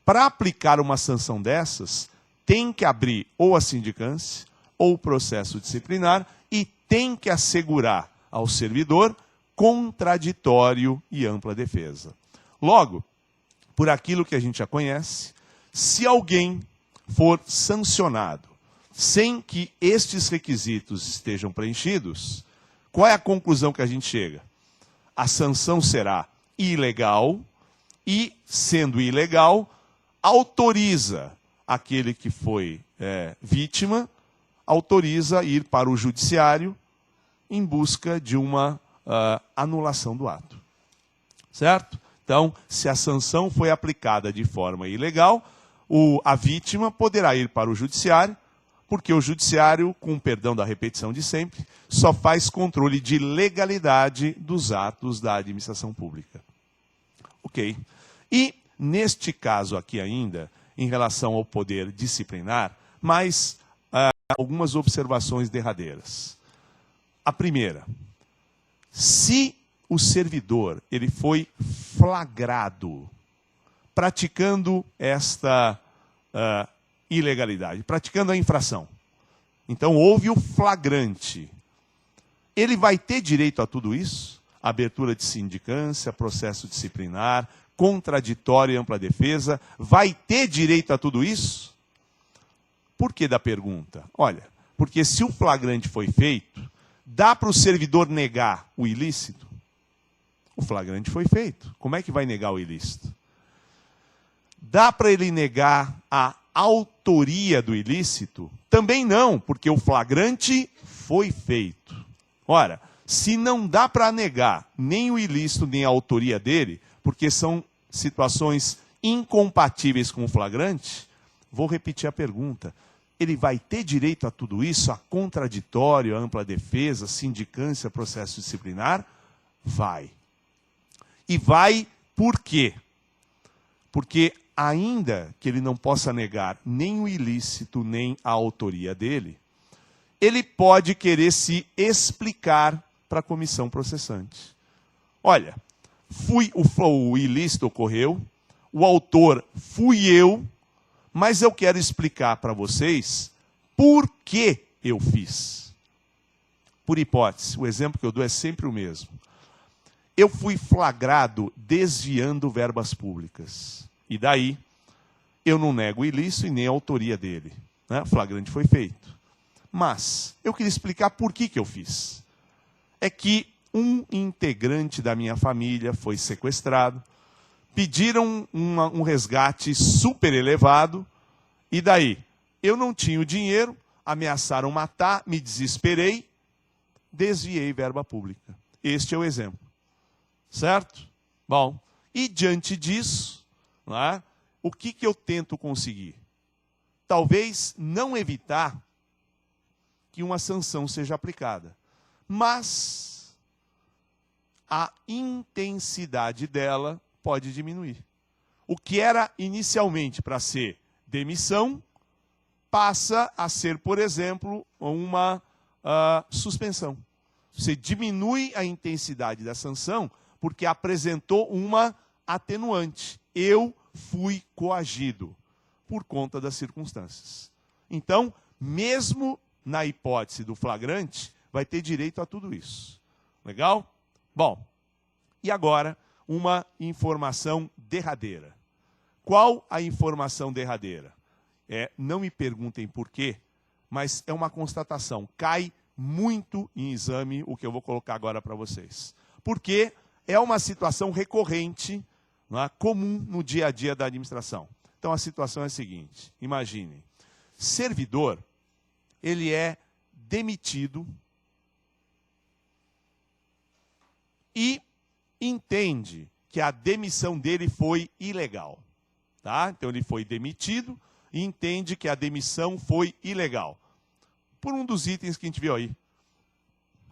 Para aplicar uma sanção dessas, tem que abrir ou a sindicância ou o processo disciplinar e tem que assegurar ao servidor contraditório e ampla defesa. Logo, por aquilo que a gente já conhece, se alguém for sancionado sem que estes requisitos estejam preenchidos, qual é a conclusão que a gente chega? A sanção será ilegal e, sendo ilegal, autoriza aquele que foi vítima, autoriza ir para o judiciário em busca de uma anulação do ato. Certo? Então, se a sanção foi aplicada de forma ilegal, a vítima poderá ir para o judiciário, porque o judiciário, com perdão da repetição de sempre, só faz controle de legalidade dos atos da administração pública. Ok. E, neste caso aqui ainda, em relação ao poder disciplinar, mais algumas observações derradeiras. A primeira, se o servidor ele foi flagrado praticando esta ilegalidade, praticando a infração. Então, houve o flagrante. Ele vai ter direito a tudo isso? Abertura de sindicância, processo disciplinar, contraditório e ampla defesa. Vai ter direito a tudo isso? Por que da pergunta? Olha, porque se o flagrante foi feito, dá para o servidor negar o ilícito? O flagrante foi feito. Como é que vai negar o ilícito? Dá para ele negar a autoria do ilícito? Também não, porque o flagrante foi feito. Ora, se não dá para negar nem o ilícito, nem a autoria dele, porque são situações incompatíveis com o flagrante, vou repetir a pergunta. Ele vai ter direito a tudo isso? A contraditório, a ampla defesa, sindicância, processo disciplinar? Vai. E vai por quê? Porque ainda que ele não possa negar nem o ilícito, nem a autoria dele, ele pode querer se explicar para a comissão processante. Olha, o ilícito ocorreu, o autor fui eu, mas eu quero explicar para vocês por que eu fiz. Por hipótese, o exemplo que eu dou é sempre o mesmo. Eu fui flagrado desviando verbas públicas. E daí, eu não nego o ilícito e nem a autoria dele. Né? O flagrante foi feito. Mas, eu queria explicar por que eu fiz. É que um integrante da minha família foi sequestrado, pediram um resgate super elevado, e daí, eu não tinha o dinheiro, ameaçaram matar, me desesperei, desviei verba pública. Este é o exemplo. Certo? Bom, e diante disso, né, o que eu tento conseguir? Talvez não evitar que uma sanção seja aplicada, mas a intensidade dela pode diminuir. O que era inicialmente para ser demissão, passa a ser, por exemplo, uma suspensão. Você diminui a intensidade da sanção porque apresentou uma atenuante. Eu fui coagido por conta das circunstâncias. Então, mesmo na hipótese do flagrante, vai ter direito a tudo isso. Legal? Bom, e agora uma informação derradeira. Qual a informação derradeira? Não me perguntem por quê, mas é uma constatação. Cai muito em exame o que eu vou colocar agora para vocês. Porque é uma situação recorrente, não é, comum no dia a dia da administração. Então a situação é a seguinte, imaginem, servidor, ele é demitido e entende que a demissão dele foi ilegal. Tá? Então ele foi demitido e entende que a demissão foi ilegal. Por um dos itens que a gente viu aí.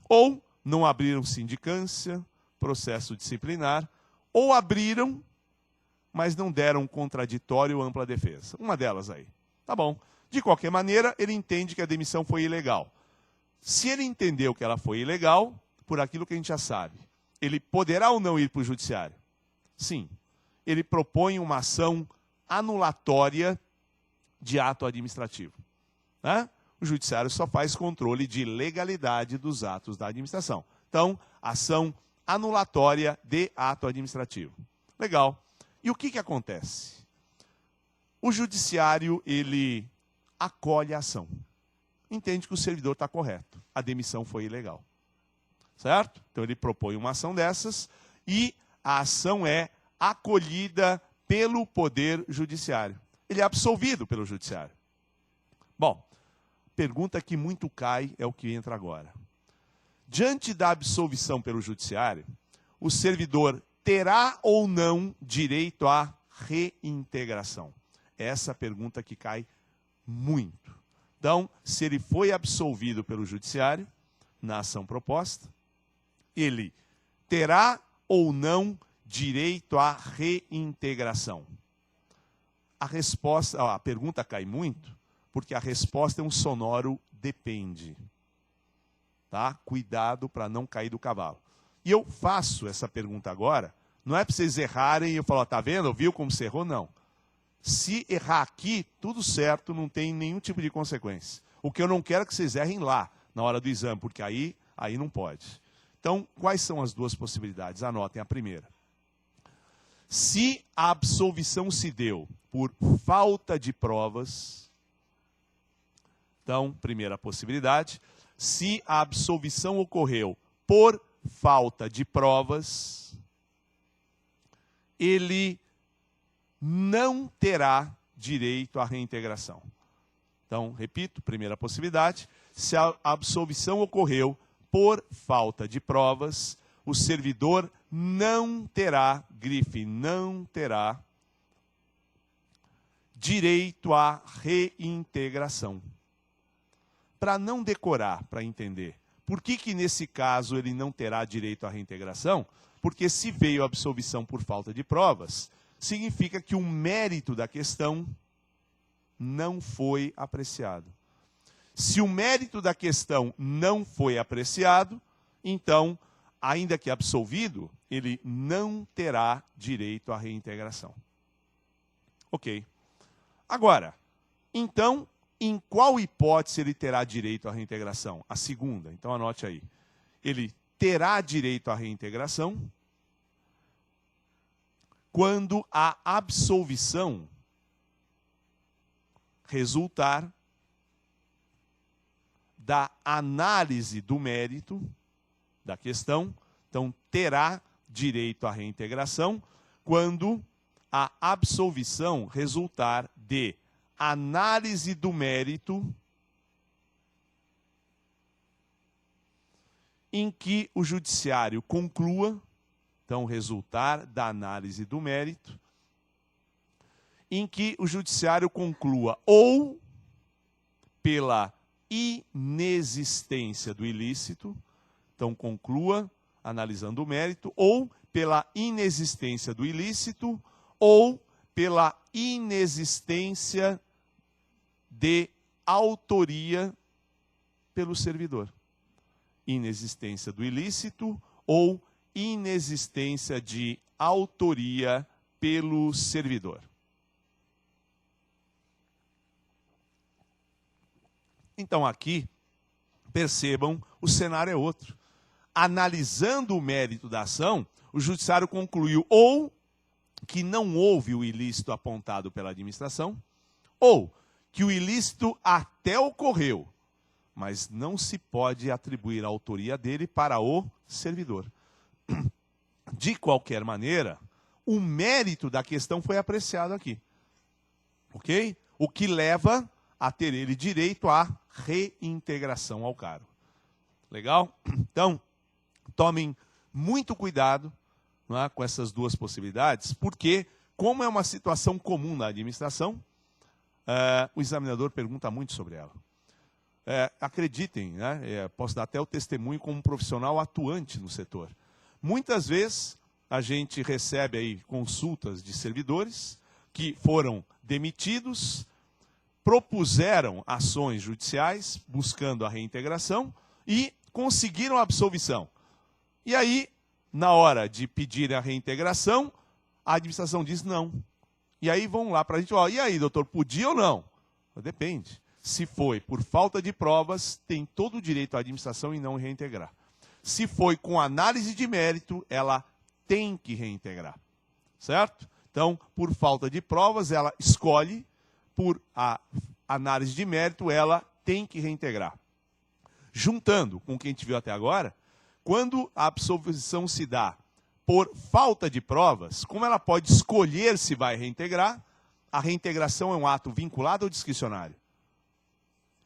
Ou não abriram sindicância, processo disciplinar, ou abriram, mas não deram contraditório ou ampla defesa. Uma delas aí. Tá bom. De qualquer maneira, ele entende que a demissão foi ilegal. Se ele entendeu que ela foi ilegal, por aquilo que a gente já sabe, ele poderá ou não ir para o judiciário? Sim. Ele propõe uma ação anulatória de ato administrativo. Né? O judiciário só faz controle de legalidade dos atos da administração. Então, ação anulatória de ato administrativo. Legal. E o que acontece? O judiciário, ele acolhe a ação. Entende que o servidor está correto. A demissão foi ilegal. Certo? Então, ele propõe uma ação dessas e a ação é acolhida pelo Poder Judiciário. Ele é absolvido pelo Judiciário. Bom, pergunta que muito cai é o que entra agora. Diante da absolvição pelo Judiciário, o servidor terá ou não direito à reintegração? Essa pergunta que cai muito. Então, se ele foi absolvido pelo Judiciário, na ação proposta, ele terá ou não direito à reintegração? A pergunta cai muito, porque a resposta é um sonoro depende. Tá? Cuidado para não cair do cavalo. E eu faço essa pergunta agora, não é para vocês errarem e eu falo, tá vendo? Viu como você errou? Não. Se errar aqui, tudo certo, não tem nenhum tipo de consequência. O que eu não quero é que vocês errem lá, na hora do exame, porque aí não pode. Então, quais são as duas possibilidades? Anotem a primeira. Se a absolvição se deu por falta de provas, então, primeira possibilidade, se a absolvição ocorreu por falta de provas, ele não terá direito à reintegração. Então, repito, primeira possibilidade, se a absolvição ocorreu por falta de provas, o servidor não terá, grife, não terá direito à reintegração. Para não decorar, para entender, por que nesse caso ele não terá direito à reintegração? Porque se veio a absolvição por falta de provas, significa que o mérito da questão não foi apreciado. Se o mérito da questão não foi apreciado, então, ainda que absolvido, ele não terá direito à reintegração. Ok. Agora, então, em qual hipótese ele terá direito à reintegração? A segunda. Então, anote aí. Ele terá direito à reintegração quando a absolvição resultar da análise do mérito da questão. Então, terá direito à reintegração quando a absolvição resultar de análise do mérito em que o judiciário conclua, então, resultar da análise do mérito, em que o judiciário conclua ou pela inexistência do ilícito, então conclua analisando o mérito, ou pela inexistência do ilícito, ou pela inexistência de autoria pelo servidor. Inexistência do ilícito ou inexistência de autoria pelo servidor. Então aqui, percebam, o cenário é outro. Analisando o mérito da ação, o judiciário concluiu ou que não houve o ilícito apontado pela administração, ou que o ilícito até ocorreu, mas não se pode atribuir a autoria dele para o servidor. De qualquer maneira, o mérito da questão foi apreciado aqui. Ok? O que leva a ter ele direito à reintegração ao cargo. Legal? Então, tomem muito cuidado não é, com essas duas possibilidades, porque, como é uma situação comum na administração, o examinador pergunta muito sobre ela. Acreditem, né, posso dar até o testemunho como um profissional atuante no setor. Muitas vezes a gente recebe aí consultas de servidores que foram demitidos, propuseram ações judiciais buscando a reintegração e conseguiram a absolvição. E aí, na hora de pedir a reintegração, a administração diz não. E aí vão lá para a gente, e aí, doutor, podia ou não? Depende. Se foi por falta de provas, tem todo o direito à administração em não reintegrar. Se foi com análise de mérito, ela tem que reintegrar. Certo? Então, por falta de provas, ela escolhe, por a análise de mérito, ela tem que reintegrar. Juntando com o que a gente viu até agora, quando a absolvição se dá por falta de provas, como ela pode escolher se vai reintegrar, a reintegração é um ato vinculado ou discricionário?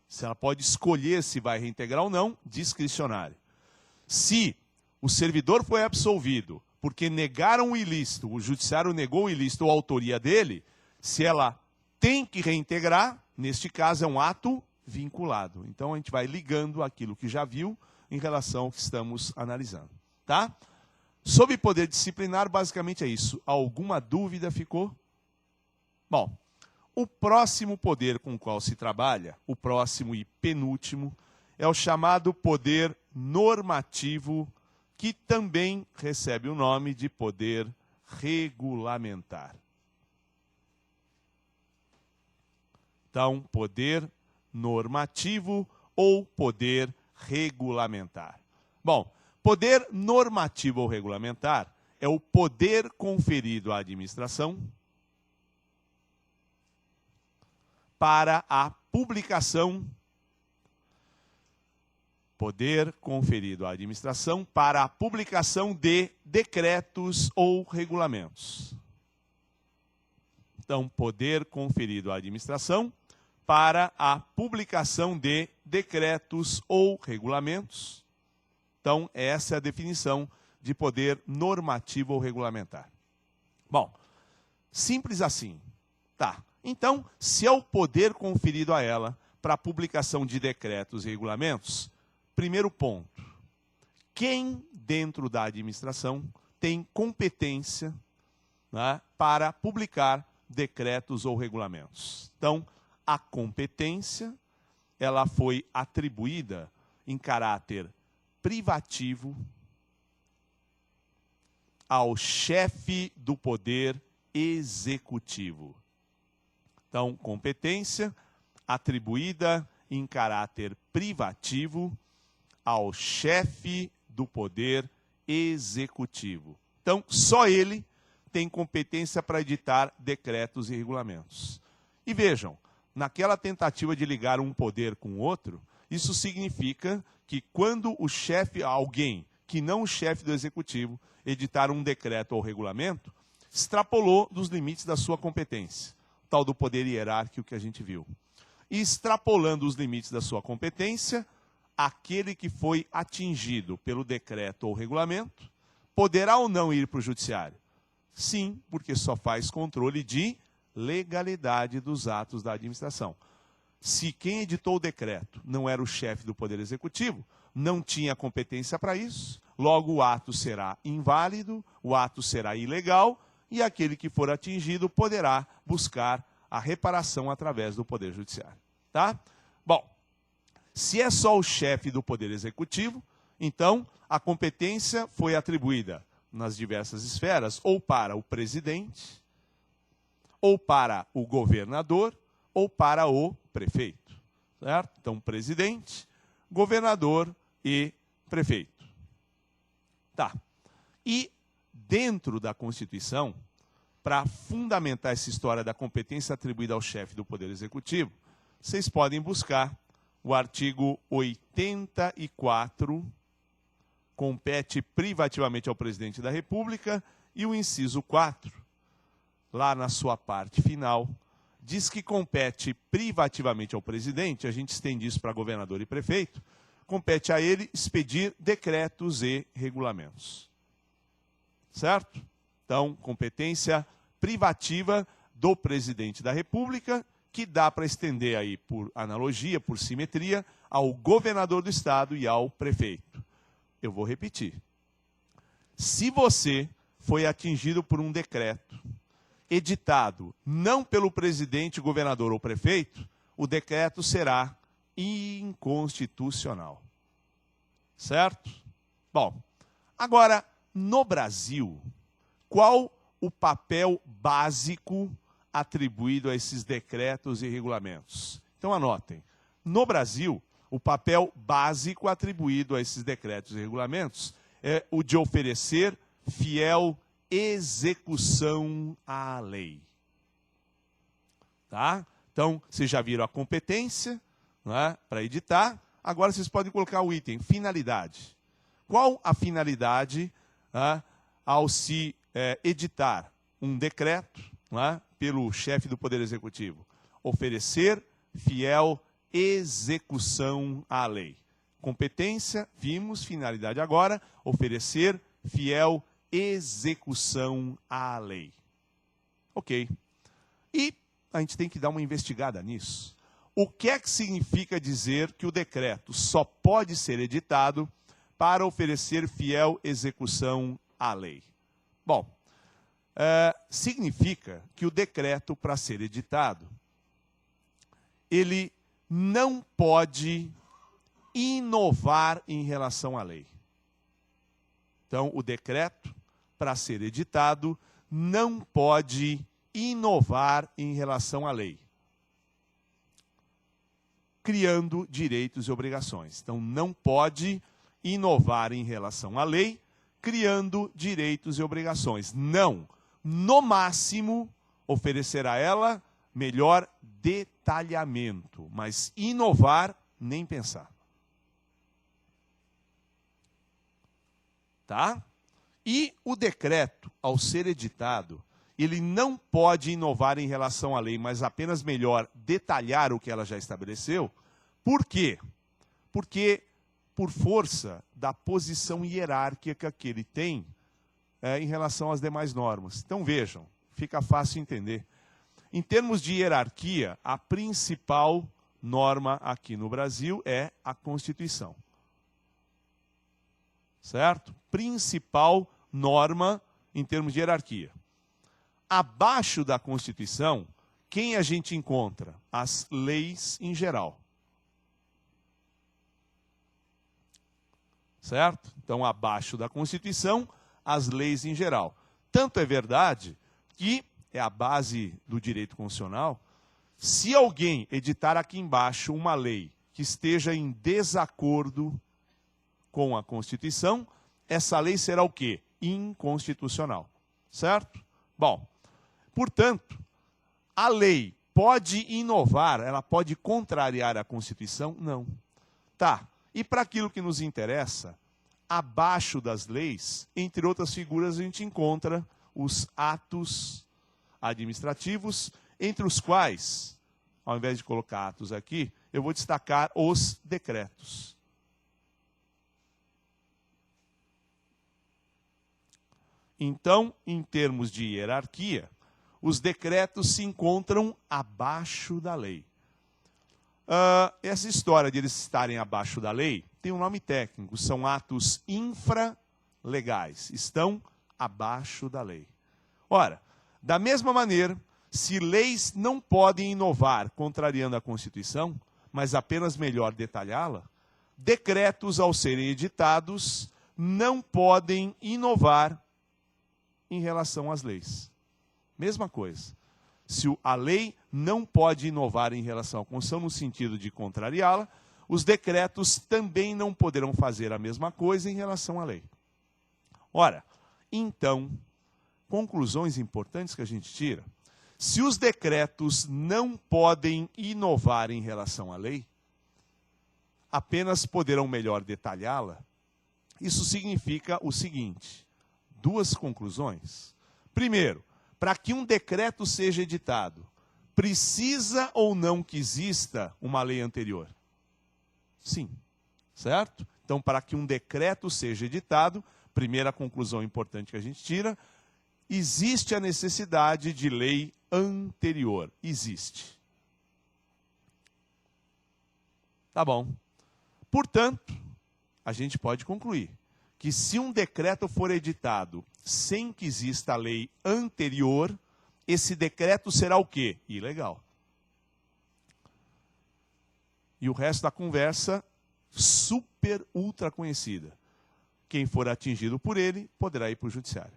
Se ela pode escolher se vai reintegrar ou não, discricionário. Se o servidor foi absolvido porque negaram o ilícito, o judiciário negou o ilícito ou a autoria dele, se ela tem que reintegrar, neste caso é um ato vinculado. Então a gente vai ligando aquilo que já viu em relação ao que estamos analisando. Tá? Sobre poder disciplinar, basicamente é isso. Alguma dúvida ficou? Bom, o próximo poder com o qual se trabalha, o próximo e penúltimo, é o chamado poder normativo, que também recebe o nome de poder regulamentar. Então, poder normativo ou poder regulamentar. Bom, poder normativo ou regulamentar é o poder conferido à administração para a publicação. Poder conferido à administração para a publicação de decretos ou regulamentos. Então, poder conferido à administração para a publicação de decretos ou regulamentos. Então, essa é a definição de poder normativo ou regulamentar. Bom, simples assim. Tá. Então, se é o poder conferido a ela para a publicação de decretos e regulamentos, primeiro ponto, quem dentro da administração tem competência, né, para publicar decretos ou regulamentos? Então, a competência, ela foi atribuída em caráter privativo ao chefe do poder executivo. Então, competência atribuída em caráter privativo ao chefe do poder executivo. Então, só ele tem competência para editar decretos e regulamentos. E vejam, naquela tentativa de ligar um poder com o outro, isso significa que quando o chefe, alguém que não o chefe do executivo, editar um decreto ou regulamento, extrapolou dos limites da sua competência, tal do poder hierárquico que a gente viu. E extrapolando os limites da sua competência, aquele que foi atingido pelo decreto ou regulamento, poderá ou não ir para o judiciário? Sim, porque só faz controle de legalidade dos atos da administração. Se quem editou o decreto não era o chefe do Poder Executivo, não tinha competência para isso, logo o ato será inválido, o ato será ilegal, e aquele que for atingido poderá buscar a reparação através do Poder Judiciário. Tá? Bom, se é só o chefe do Poder Executivo, então a competência foi atribuída nas diversas esferas ou para o presidente, ou para o governador, ou para o prefeito. Certo? Então, presidente, governador e prefeito. Tá. E dentro da Constituição, para fundamentar essa história da competência atribuída ao chefe do Poder Executivo, vocês podem buscar o artigo 84, compete privativamente ao presidente da República, e o inciso 4, lá na sua parte final, diz que compete privativamente ao presidente, a gente estende isso para governador e prefeito, compete a ele expedir decretos e regulamentos. certo? Então, competência privativa do presidente da República, que dá para estender aí, por analogia, por simetria, ao governador do estado e ao prefeito. Eu vou repetir. Se você foi atingido por um decreto editado não pelo presidente, governador ou prefeito, o decreto será inconstitucional. Certo? Bom, agora, no Brasil, qual o papel básico atribuído a esses decretos e regulamentos? Então anotem. No Brasil, o papel básico atribuído a esses decretos e regulamentos é o de oferecer fiel execução à lei. Tá? Então, vocês já viram a competência, né, para editar. Agora vocês podem colocar o item finalidade. Qual a finalidade, né, ao se editar um decreto, né, pelo chefe do Poder Executivo? Oferecer fiel execução à lei. Competência, vimos, finalidade agora, oferecer fiel execução à lei. Ok. E a gente tem que dar uma investigada nisso. O que é que significa dizer que o decreto só pode ser editado para oferecer fiel execução à lei? Bom, significa que o decreto, para ser editado, ele não pode inovar em relação à lei. Então, o decreto, para ser editado, não pode inovar em relação à lei, criando direitos e obrigações. Então, não pode inovar em relação à lei, criando direitos e obrigações. Não, no máximo, oferecer a ela melhor detalhamento, mas inovar, nem pensar. Tá? E o decreto, ao ser editado, ele não pode inovar em relação à lei, mas apenas melhor detalhar o que ela já estabeleceu. Por quê? Porque, por força da posição hierárquica que ele tem em relação às demais normas. Então, vejam, fica fácil entender. Em termos de hierarquia, a principal norma aqui no Brasil é a Constituição. Certo? Principal norma em termos de hierarquia. Abaixo da Constituição, quem a gente encontra? As leis em geral. Certo? Então, abaixo da Constituição, as leis em geral. Tanto é verdade que é a base do direito constitucional. Se alguém editar aqui embaixo uma lei que esteja em desacordo com a Constituição, essa lei será o quê? Inconstitucional. Certo? Bom, portanto, a lei pode inovar, ela pode contrariar a Constituição? Não. Tá. E para aquilo que nos interessa, abaixo das leis, entre outras figuras, a gente encontra os atos administrativos, entre os quais, ao invés de colocar atos aqui, eu vou destacar os decretos. Então, em termos de hierarquia, os decretos se encontram abaixo da lei. Essa história de eles estarem abaixo da lei tem um nome técnico, são atos infralegais, estão abaixo da lei. Ora, da mesma maneira, se leis não podem inovar contrariando a Constituição, mas apenas melhor detalhá-la, decretos ao serem editados não podem inovar em relação às leis. Mesma coisa. Se a lei não pode inovar em relação à Constituição no sentido de contrariá-la, os decretos também não poderão fazer a mesma coisa em relação à lei. Ora, então, conclusões importantes que a gente tira. Se os decretos não podem inovar em relação à lei, apenas poderão melhor detalhá-la, isso significa o seguinte: duas conclusões. Primeiro, para que um decreto seja editado, precisa ou não que exista uma lei anterior? Sim, certo? Então, para que um decreto seja editado, primeira conclusão importante que a gente tira, existe a necessidade de lei anterior. Existe. Tá bom. Portanto, a gente pode concluir que se um decreto for editado sem que exista a lei anterior, esse decreto será o quê? Ilegal. E o resto da conversa, super, ultra conhecida. Quem for atingido por ele, poderá ir para o judiciário.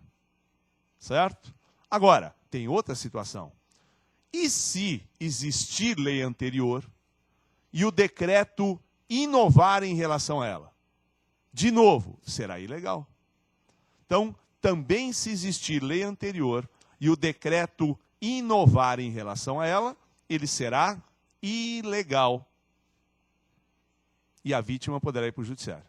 Certo? Agora, tem outra situação. E se existir lei anterior e o decreto inovar em relação a ela? De novo, será ilegal. Então, também se existir lei anterior e o decreto inovar em relação a ela, ele será ilegal. E a vítima poderá ir para o judiciário.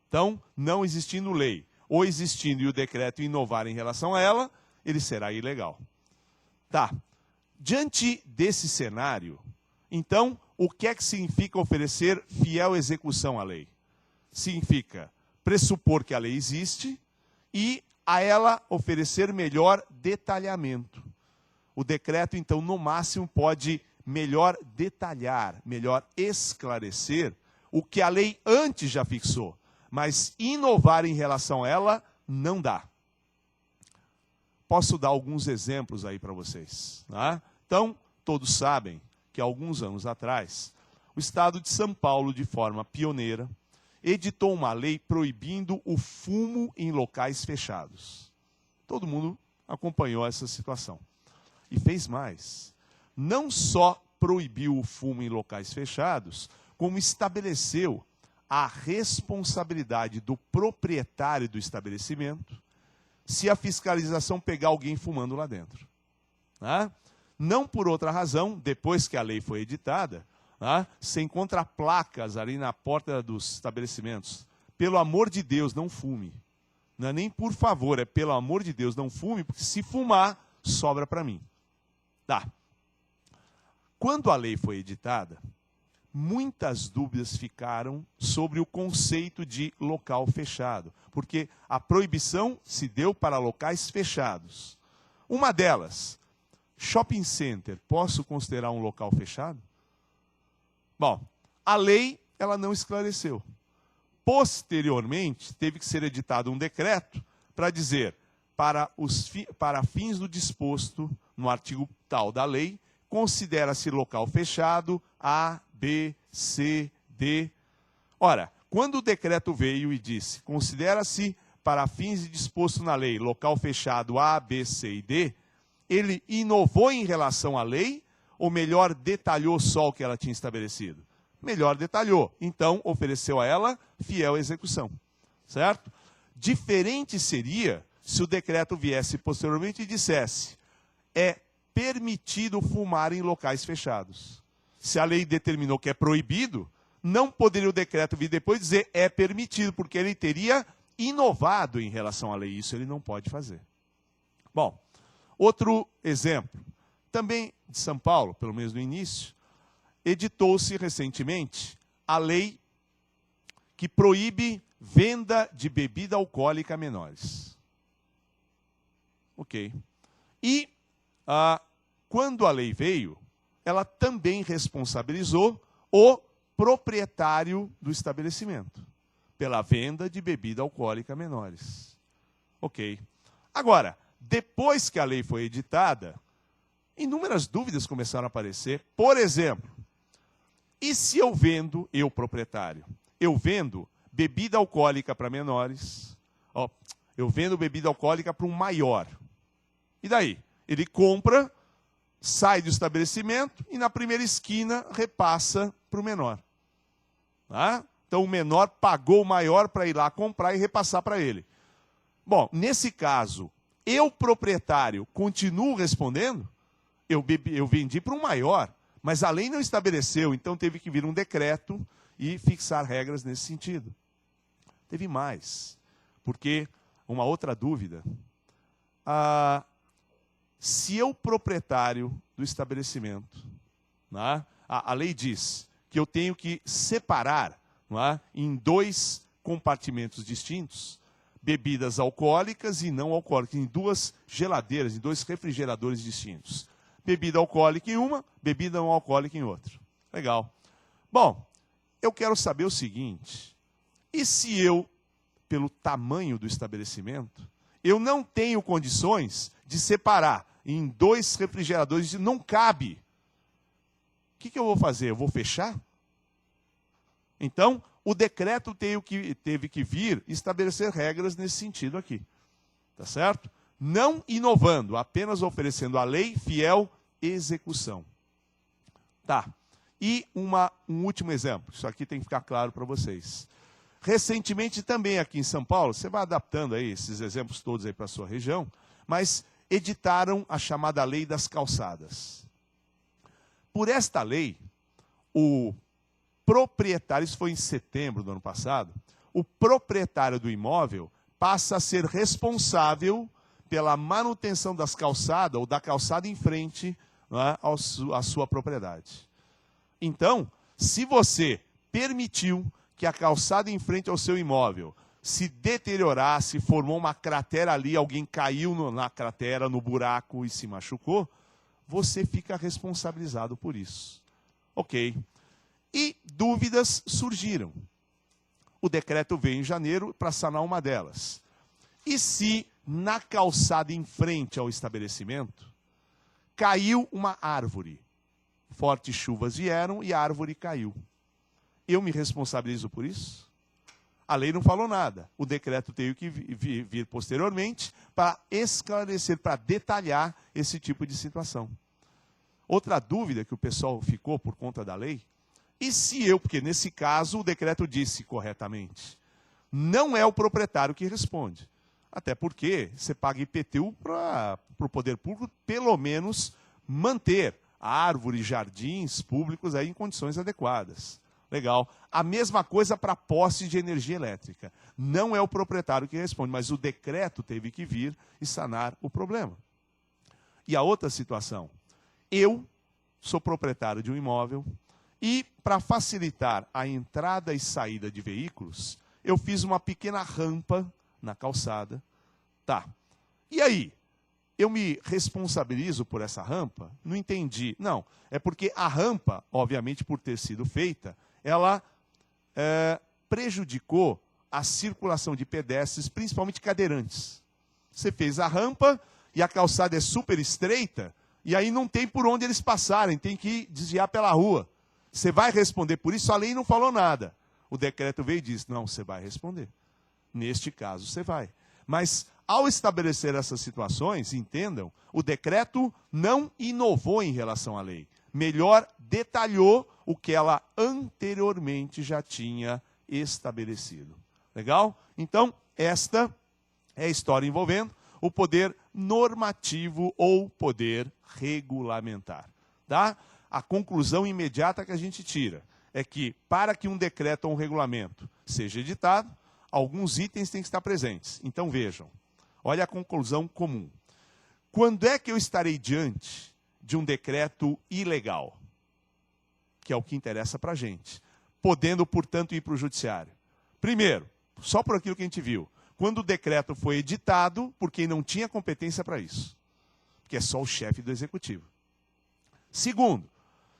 Então, não existindo lei, ou existindo e o decreto inovar em relação a ela, ele será ilegal. Tá. Diante desse cenário, então, o que é que significa oferecer fiel execução à lei? Significa pressupor que a lei existe e a ela oferecer melhor detalhamento. O decreto, então, no máximo, pode melhor detalhar, melhor esclarecer o que a lei antes já fixou, mas inovar em relação a ela não dá. Posso dar alguns exemplos aí para vocês. Tá? Então, todos sabem que há alguns anos atrás, o Estado de São Paulo, de forma pioneira, editou uma lei proibindo o fumo em locais fechados. Todo mundo acompanhou essa situação. E fez mais. Não só proibiu o fumo em locais fechados, como estabeleceu a responsabilidade do proprietário do estabelecimento se a fiscalização pegar alguém fumando lá dentro. Tá? Não por outra razão, depois que a lei foi editada, tá? Você encontra placas ali na porta dos estabelecimentos. Pelo amor de Deus, não fume. Não é nem por favor, é pelo amor de Deus, não fume, porque se fumar, sobra para mim. Tá. Quando a lei foi editada, muitas dúvidas ficaram sobre o conceito de local fechado, porque a proibição se deu para locais fechados. Uma delas, shopping center, posso considerar um local fechado? Bom, a lei ela não esclareceu. Posteriormente, teve que ser editado um decreto para dizer, para fins do disposto no artigo tal da lei, considera-se local fechado A, B, C, D. Ora, quando o decreto veio e disse, considera-se para fins de disposto na lei local fechado A, B, C e D, ele inovou em relação à lei, ou melhor, detalhou só o que ela tinha estabelecido? Melhor detalhou. Então, ofereceu a ela fiel execução. Certo? Diferente seria se o decreto viesse posteriormente e dissesse, é permitido fumar em locais fechados. Se a lei determinou que é proibido, não poderia o decreto vir depois dizer é permitido, porque ele teria inovado em relação à lei. Isso ele não pode fazer. Bom, outro exemplo, também de São Paulo, pelo menos no início, editou-se recentemente a lei que proíbe venda de bebida alcoólica a menores. Ok. E quando a lei veio, ela também responsabilizou o proprietário do estabelecimento pela venda de bebida alcoólica a menores. Ok. Agora, depois que a lei foi editada, inúmeras dúvidas começaram a aparecer. Por exemplo, e se eu vendo, eu proprietário, eu vendo bebida alcoólica para menores, eu vendo bebida alcoólica para um maior. E daí? Ele compra, sai do estabelecimento e na primeira esquina repassa para o menor. Tá? Então o menor pagou o maior para ir lá comprar e repassar para ele. Bom, nesse caso, eu proprietário continuo respondendo? Eu vendi para um maior, mas a lei não estabeleceu, então teve que vir um decreto e fixar regras nesse sentido. Teve mais, porque uma outra dúvida, se eu proprietário do estabelecimento, né, a lei diz que eu tenho que separar, não é, em 2 compartimentos distintos bebidas alcoólicas e não alcoólicas, em 2 geladeiras, em 2 refrigeradores distintos. Bebida alcoólica em uma, bebida não alcoólica em outra. Legal. Bom, eu quero saber o seguinte, e se eu, pelo tamanho do estabelecimento, eu não tenho condições de separar em 2 refrigeradores, não cabe. O que eu vou fazer? Eu vou fechar? Então, o decreto teve que vir estabelecer regras nesse sentido aqui. Tá certo? Não inovando, apenas oferecendo a lei, fiel execução. Tá. E um último exemplo. Isso aqui tem que ficar claro para vocês. Recentemente também aqui em São Paulo, você vai adaptando aí esses exemplos todos aí para a sua região, mas editaram a chamada Lei das Calçadas. Por esta lei, o proprietário, isso foi em setembro do ano passado, o proprietário do imóvel passa a ser responsável pela manutenção das calçadas ou da calçada em frente, né, à sua propriedade. Então, se você permitiu que a calçada em frente ao seu imóvel se deteriorasse, formou uma cratera ali, alguém caiu na cratera, no buraco e se machucou, você fica responsabilizado por isso. Ok. E dúvidas surgiram. O decreto veio em janeiro para sanar uma delas. E se na calçada em frente ao estabelecimento caiu uma árvore? Fortes chuvas vieram e a árvore caiu. Eu me responsabilizo por isso? A lei não falou nada. O decreto teve que vir posteriormente para esclarecer, para detalhar esse tipo de situação. Outra dúvida que o pessoal ficou por conta da lei, e se eu, porque nesse caso o decreto disse corretamente, não é o proprietário que responde. Até porque você paga IPTU para o poder público, pelo menos, manter árvores, jardins públicos aí em condições adequadas. Legal. A mesma coisa para posse de energia elétrica. Não é o proprietário que responde, mas o decreto teve que vir e sanar o problema. E a outra situação, eu sou proprietário de um imóvel e, para facilitar a entrada e saída de veículos, eu fiz uma pequena rampa na calçada. Tá. E aí? Eu me responsabilizo por essa rampa? Não entendi. Não, é porque a rampa, obviamente por ter sido feita, ela prejudicou a circulação de pedestres, principalmente cadeirantes. Você fez a rampa e a calçada é super estreita, e aí não tem por onde eles passarem, tem que desviar pela rua. Você vai responder por isso? A lei não falou nada. O decreto veio e disse, não, você vai responder. Neste caso, você vai. Mas, ao estabelecer essas situações, entendam, o decreto não inovou em relação à lei. Melhor, detalhou o que ela anteriormente já tinha estabelecido. Legal? Então, esta é a história envolvendo o poder normativo ou poder regulamentar. Tá? A conclusão imediata que a gente tira é que, para que um decreto ou um regulamento seja editado, alguns itens têm que estar presentes. Então, vejam. Olha a conclusão comum. Quando é que eu estarei diante de um decreto ilegal? Que é o que interessa para a gente. Podendo, portanto, ir para o judiciário. Primeiro, só por aquilo que a gente viu. Quando o decreto foi editado por quem não tinha competência para isso. Porque é só o chefe do executivo. Segundo,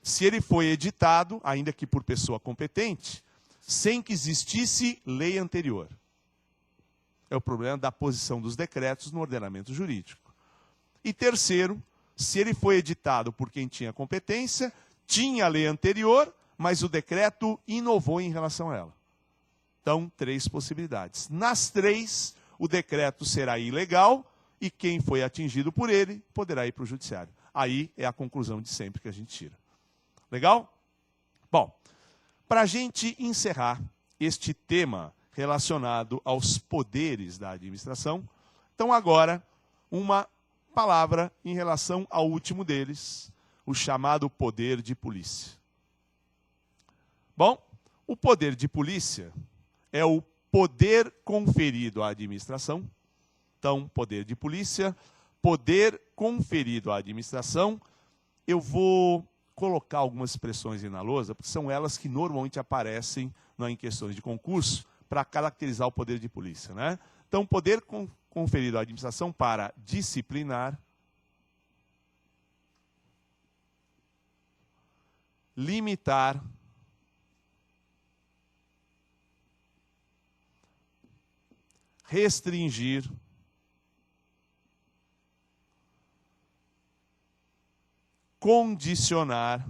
se ele foi editado, ainda que por pessoa competente, sem que existisse lei anterior. É o problema da posição dos decretos no ordenamento jurídico. E terceiro, se ele foi editado por quem tinha competência, tinha lei anterior, mas o decreto inovou em relação a ela. Então, 3 possibilidades. Nas 3, o decreto será ilegal e quem foi atingido por ele poderá ir para o judiciário. Aí é a conclusão de sempre que a gente tira. Legal? Bom, para a gente encerrar este tema relacionado aos poderes da administração, então agora uma palavra em relação ao último deles, o chamado poder de polícia. Bom, o poder de polícia é o poder conferido à administração. Então, poder de polícia, poder conferido à administração. Eu vou colocar algumas expressões aí na lousa, porque são elas que normalmente aparecem em questões de concurso para caracterizar o poder de polícia, né? Então, poder conferido à administração para disciplinar, limitar, restringir, condicionar.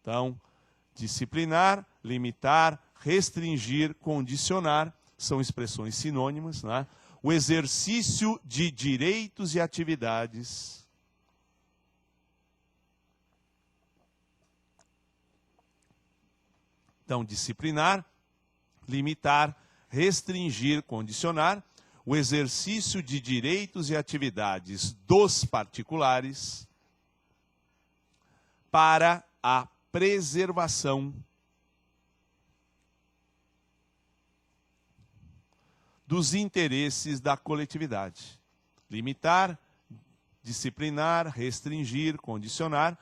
Então, disciplinar, limitar, restringir, condicionar, são expressões sinônimas, né? O exercício de direitos e atividades. Então, disciplinar, limitar, restringir, condicionar, o exercício de direitos e atividades dos particulares para a preservação dos interesses da coletividade. Limitar, disciplinar, restringir, condicionar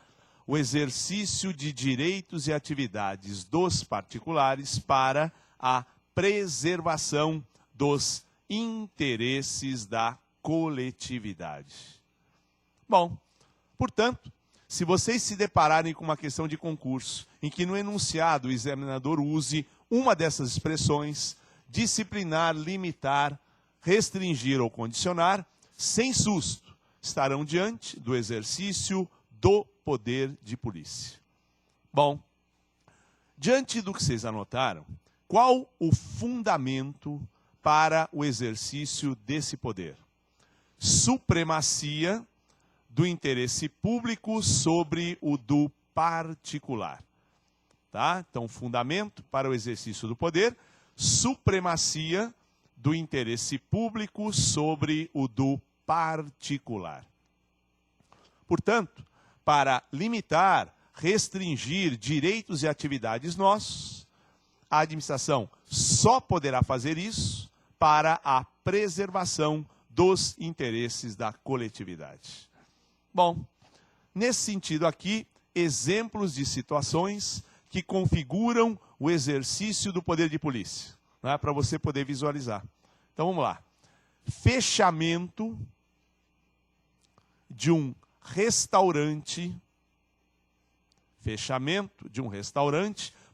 o exercício de direitos e atividades dos particulares para a preservação dos interesses da coletividade. Bom, portanto, se vocês se depararem com uma questão de concurso em que no enunciado o examinador use uma dessas expressões, disciplinar, limitar, restringir ou condicionar, sem susto, estarão diante do exercício do poder de polícia. Bom, diante do que vocês anotaram, qual o fundamento para o exercício desse poder? Supremacia do interesse público sobre o do particular. Tá? Então, fundamento para o exercício do poder, supremacia do interesse público sobre o do particular. Portanto, para limitar, restringir direitos e atividades nossos, a administração só poderá fazer isso para a preservação dos interesses da coletividade. Bom, nesse sentido aqui, exemplos de situações que configuram o exercício do poder de polícia, né, para você poder visualizar. Então vamos lá. Fechamento de um restaurante,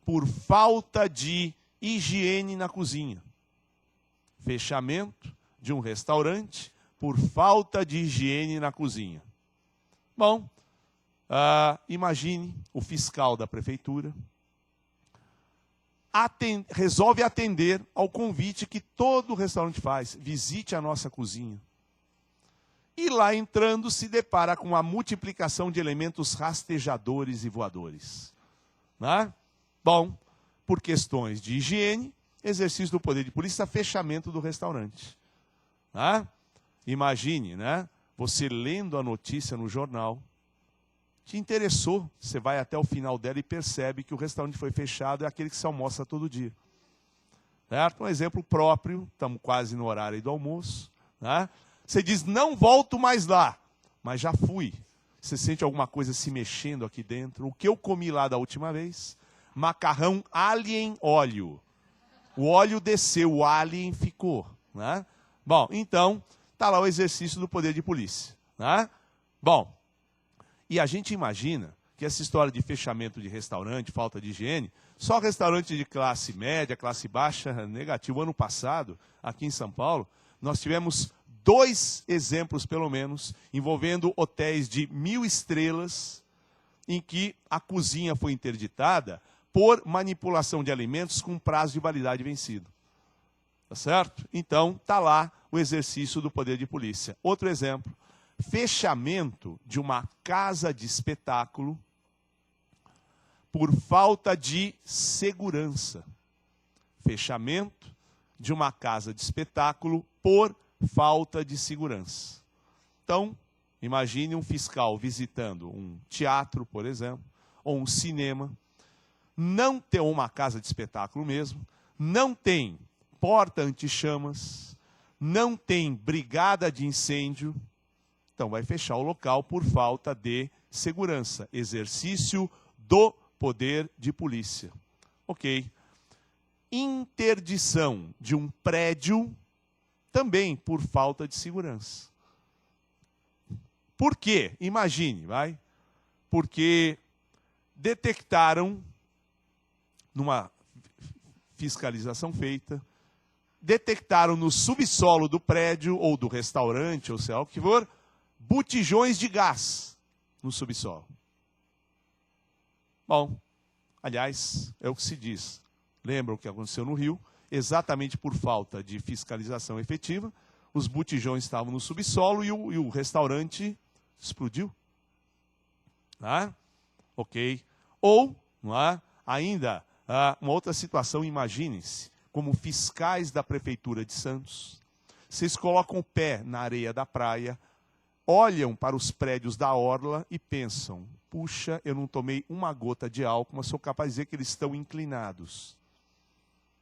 por falta de higiene na cozinha. Fechamento de um restaurante por falta de higiene na cozinha. Bom, imagine o fiscal da prefeitura resolve atender ao convite que todo restaurante faz. Visite a nossa cozinha. E lá entrando se depara com a multiplicação de elementos rastejadores e voadores. Né? Bom, por questões de higiene, exercício do poder de polícia, fechamento do restaurante. Né? Imagine, né? Você lendo a notícia no jornal, te interessou, você vai até o final dela e percebe que o restaurante foi fechado, é aquele que se almoça todo dia. Certo? Um exemplo próprio, estamos quase no horário do almoço. Né? Você diz, não volto mais lá, mas já fui. Você sente alguma coisa se mexendo aqui dentro? O que eu comi lá da última vez? Macarrão alien óleo. O óleo desceu, o alien ficou. Né? Bom, então, está lá o exercício do poder de polícia. Né? Bom, e a gente imagina que essa história de fechamento de restaurante, falta de higiene, só restaurante de classe média, classe baixa, negativo. Ano passado, aqui em São Paulo, nós tivemos 2 exemplos, pelo menos, envolvendo hotéis de 1000 estrelas, em que a cozinha foi interditada por manipulação de alimentos com prazo de validade vencido. Tá certo? Então, está lá o exercício do poder de polícia. Outro exemplo, fechamento de uma casa de espetáculo por falta de segurança. Fechamento de uma casa de espetáculo por falta de segurança. Então, imagine um fiscal visitando um teatro, por exemplo, ou um cinema, não tem uma casa de espetáculo mesmo, não tem porta anti-chamas, não tem brigada de incêndio, então vai fechar o local por falta de segurança. Exercício do poder de polícia. Ok. interdição de um prédio também por falta de segurança. Por quê? Imagine, vai. Porque detectaram, numa fiscalização feita, detectaram no subsolo do prédio, ou do restaurante, ou sei lá o que for, botijões de gás no subsolo. Bom, aliás, é o que se diz. Lembra o que aconteceu no Rio? Exatamente por falta de fiscalização efetiva, os botijões estavam no subsolo e o restaurante explodiu. Ah, ok. Ou, não é? Ainda, uma outra situação, imaginem-se, como fiscais da Prefeitura de Santos, vocês colocam o pé na areia da praia, olham para os prédios da orla e pensam, puxa, eu não tomei uma gota de álcool, mas sou capaz de dizer que eles estão inclinados.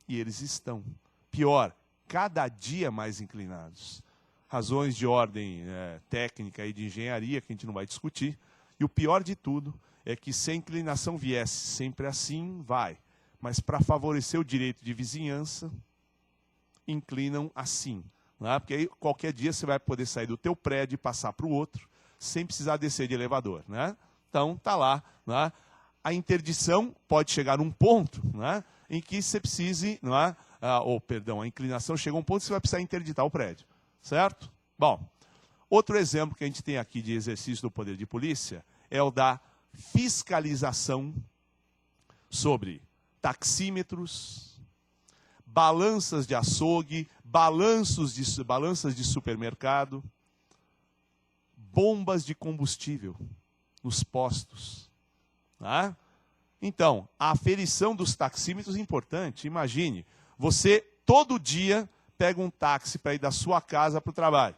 E eles estão. Pior, cada dia mais inclinados. Razões de ordem técnica e de engenharia que a gente não vai discutir. E o pior de tudo é que se a inclinação viesse sempre assim, vai. Mas para favorecer o direito de vizinhança, inclinam assim. Não é? Porque aí qualquer dia você vai poder sair do teu prédio e passar para o outro, sem precisar descer de elevador. Né? Então, está lá. Não é? A interdição pode chegar num ponto, não é? Em que você precise, não é? A inclinação chega a um ponto que você vai precisar interditar o prédio. Certo? Bom, outro exemplo que a gente tem aqui de exercício do poder de polícia é o da fiscalização sobre taxímetros, balanças de açougue, balanças de supermercado, bombas de combustível nos postos. Tá? Então, a aferição dos taxímetros é importante. Imagine, você todo dia pega um táxi para ir da sua casa para o trabalho.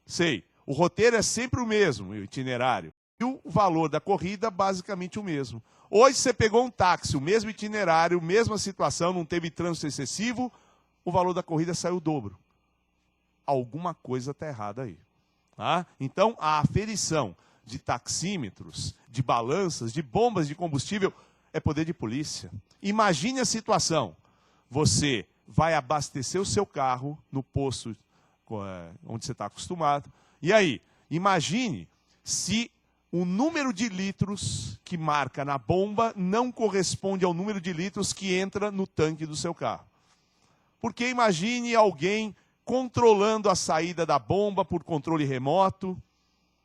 Sei, o roteiro é sempre o mesmo, o itinerário. E o valor da corrida, basicamente o mesmo. Hoje você pegou um táxi, o mesmo itinerário, mesma situação, não teve trânsito excessivo, o valor da corrida saiu o dobro. Alguma coisa está errada aí. Tá? Então, a aferição de taxímetros, de balanças, de bombas de combustível, é poder de polícia. Imagine a situação. Você vai abastecer o seu carro no posto onde você está acostumado. E aí, imagine se o número de litros que marca na bomba não corresponde ao número de litros que entra no tanque do seu carro. Porque imagine alguém controlando a saída da bomba por controle remoto.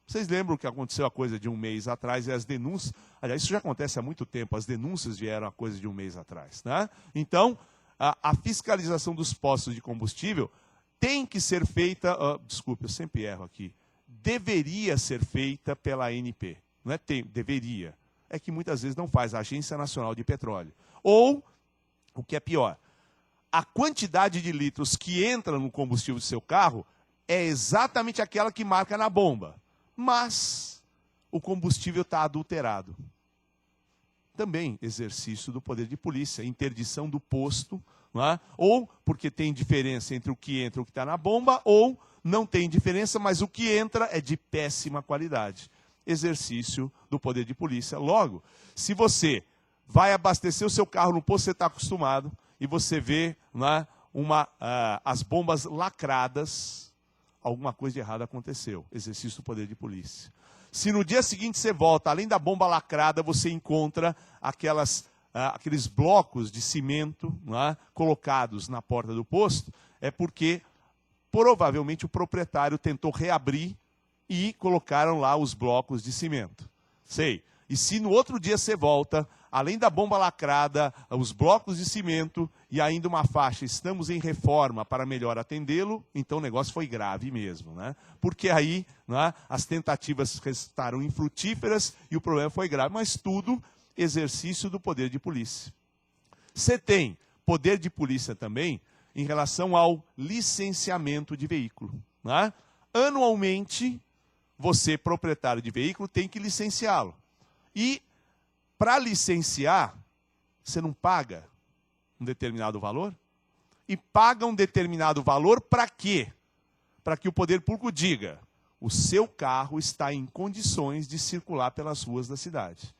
Vocês lembram que aconteceu a coisa de um mês atrás e as denúncias... Aliás, isso já acontece há muito tempo, as denúncias vieram a coisa de um mês atrás. Né? Então, a fiscalização dos postos de combustível tem que ser feita... desculpe, eu sempre erro aqui. Deveria ser feita pela ANP. Não é deveria. É que muitas vezes não faz, a Agência Nacional de Petróleo. Ou, o que é pior, a quantidade de litros que entra no combustível do seu carro é exatamente aquela que marca na bomba. Mas o combustível está adulterado. Também exercício do poder de polícia, interdição do posto, não é? Ou porque tem diferença entre o que entra e o que está na bomba, ou não tem diferença, mas o que entra é de péssima qualidade. Exercício do poder de polícia. Logo, se você vai abastecer o seu carro no posto que você está acostumado, e você vê, não é, as bombas lacradas, alguma coisa de errado aconteceu. Exercício do poder de polícia. Se no dia seguinte você volta, além da bomba lacrada, você encontra aqueles blocos de cimento, não é, colocados na porta do posto, é porque provavelmente o proprietário tentou reabrir e colocaram lá os blocos de cimento. Sei. E se no outro dia você volta, além da bomba lacrada, os blocos de cimento e ainda uma faixa, estamos em reforma para melhor atendê-lo, então o negócio foi grave mesmo. Né? Porque aí, né, as tentativas restaram infrutíferas e o problema foi grave. Mas tudo exercício do poder de polícia. Você tem poder de polícia também em relação ao licenciamento de veículo. Né? Anualmente, você, proprietário de veículo, tem que licenciá-lo. E, para licenciar, você não paga um determinado valor? E paga um determinado valor para quê? Para que o poder público diga, o seu carro está em condições de circular pelas ruas da cidade.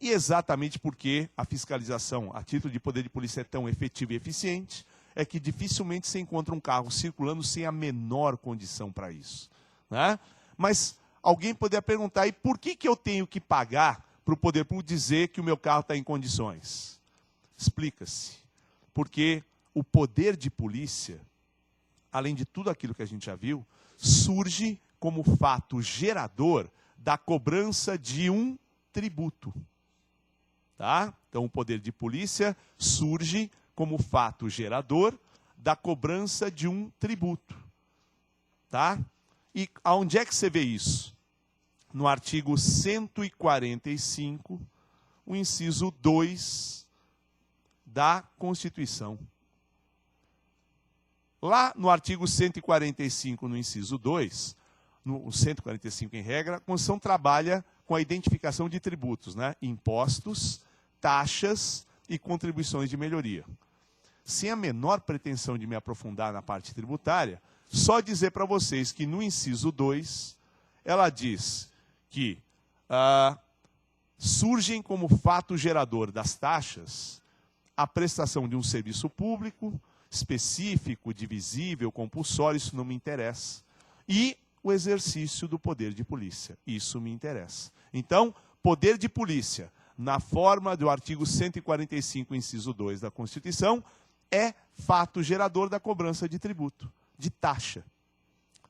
E exatamente porque a fiscalização, a título de poder de polícia, é tão efetiva e eficiente, é que dificilmente se encontra um carro circulando sem a menor condição para isso, né? Mas alguém poderia perguntar, e por que eu tenho que pagar para o poder público dizer que o meu carro está em condições? Explica-se. Porque o poder de polícia, além de tudo aquilo que a gente já viu, surge como fato gerador da cobrança de um tributo. Tá? Então, o poder de polícia surge como fato gerador da cobrança de um tributo. Tá? E aonde é que você vê isso? No artigo 145, o inciso 2 da Constituição. Lá no artigo 145, no inciso 2, no 145 em regra, a Constituição trabalha com a identificação de tributos, né? Impostos, taxas e contribuições de melhoria. Sem a menor pretensão de me aprofundar na parte tributária, só dizer para vocês que no inciso 2, ela diz que surgem como fato gerador das taxas a prestação de um serviço público, específico, divisível, compulsório, isso não me interessa, e o exercício do poder de polícia, isso me interessa. Então, poder de polícia, na forma do artigo 145, inciso 2 da Constituição, é fato gerador da cobrança de tributo, de taxa.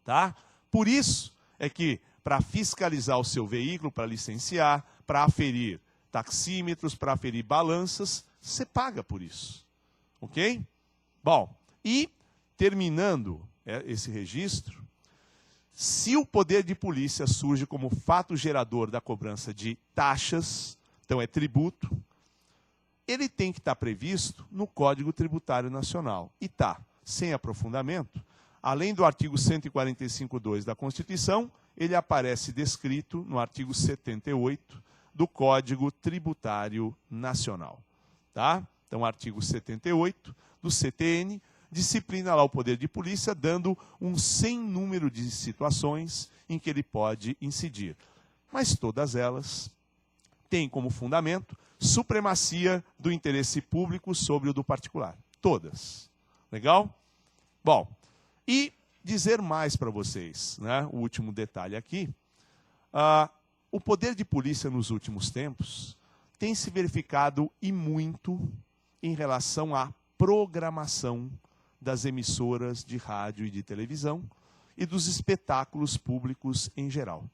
Tá? Por isso é que, para fiscalizar o seu veículo, para licenciar, para aferir taxímetros, para aferir balanças, você paga por isso. Ok? Bom, e terminando esse registro, se o poder de polícia surge como fato gerador da cobrança de taxas, então é tributo, ele tem que estar previsto no Código Tributário Nacional. E está, sem aprofundamento, além do artigo 145.2 da Constituição, ele aparece descrito no artigo 78 do Código Tributário Nacional. Tá? Então, artigo 78 do CTN, disciplina lá o poder de polícia, dando um sem número de situações em que ele pode incidir. Mas todas elas têm como fundamento supremacia do interesse público sobre o do particular. Todas. Legal? Bom, e dizer mais para vocês, né? O último detalhe aqui. O poder de polícia nos últimos tempos tem se verificado e muito em relação à programação das emissoras de rádio e de televisão e dos espetáculos públicos em geral.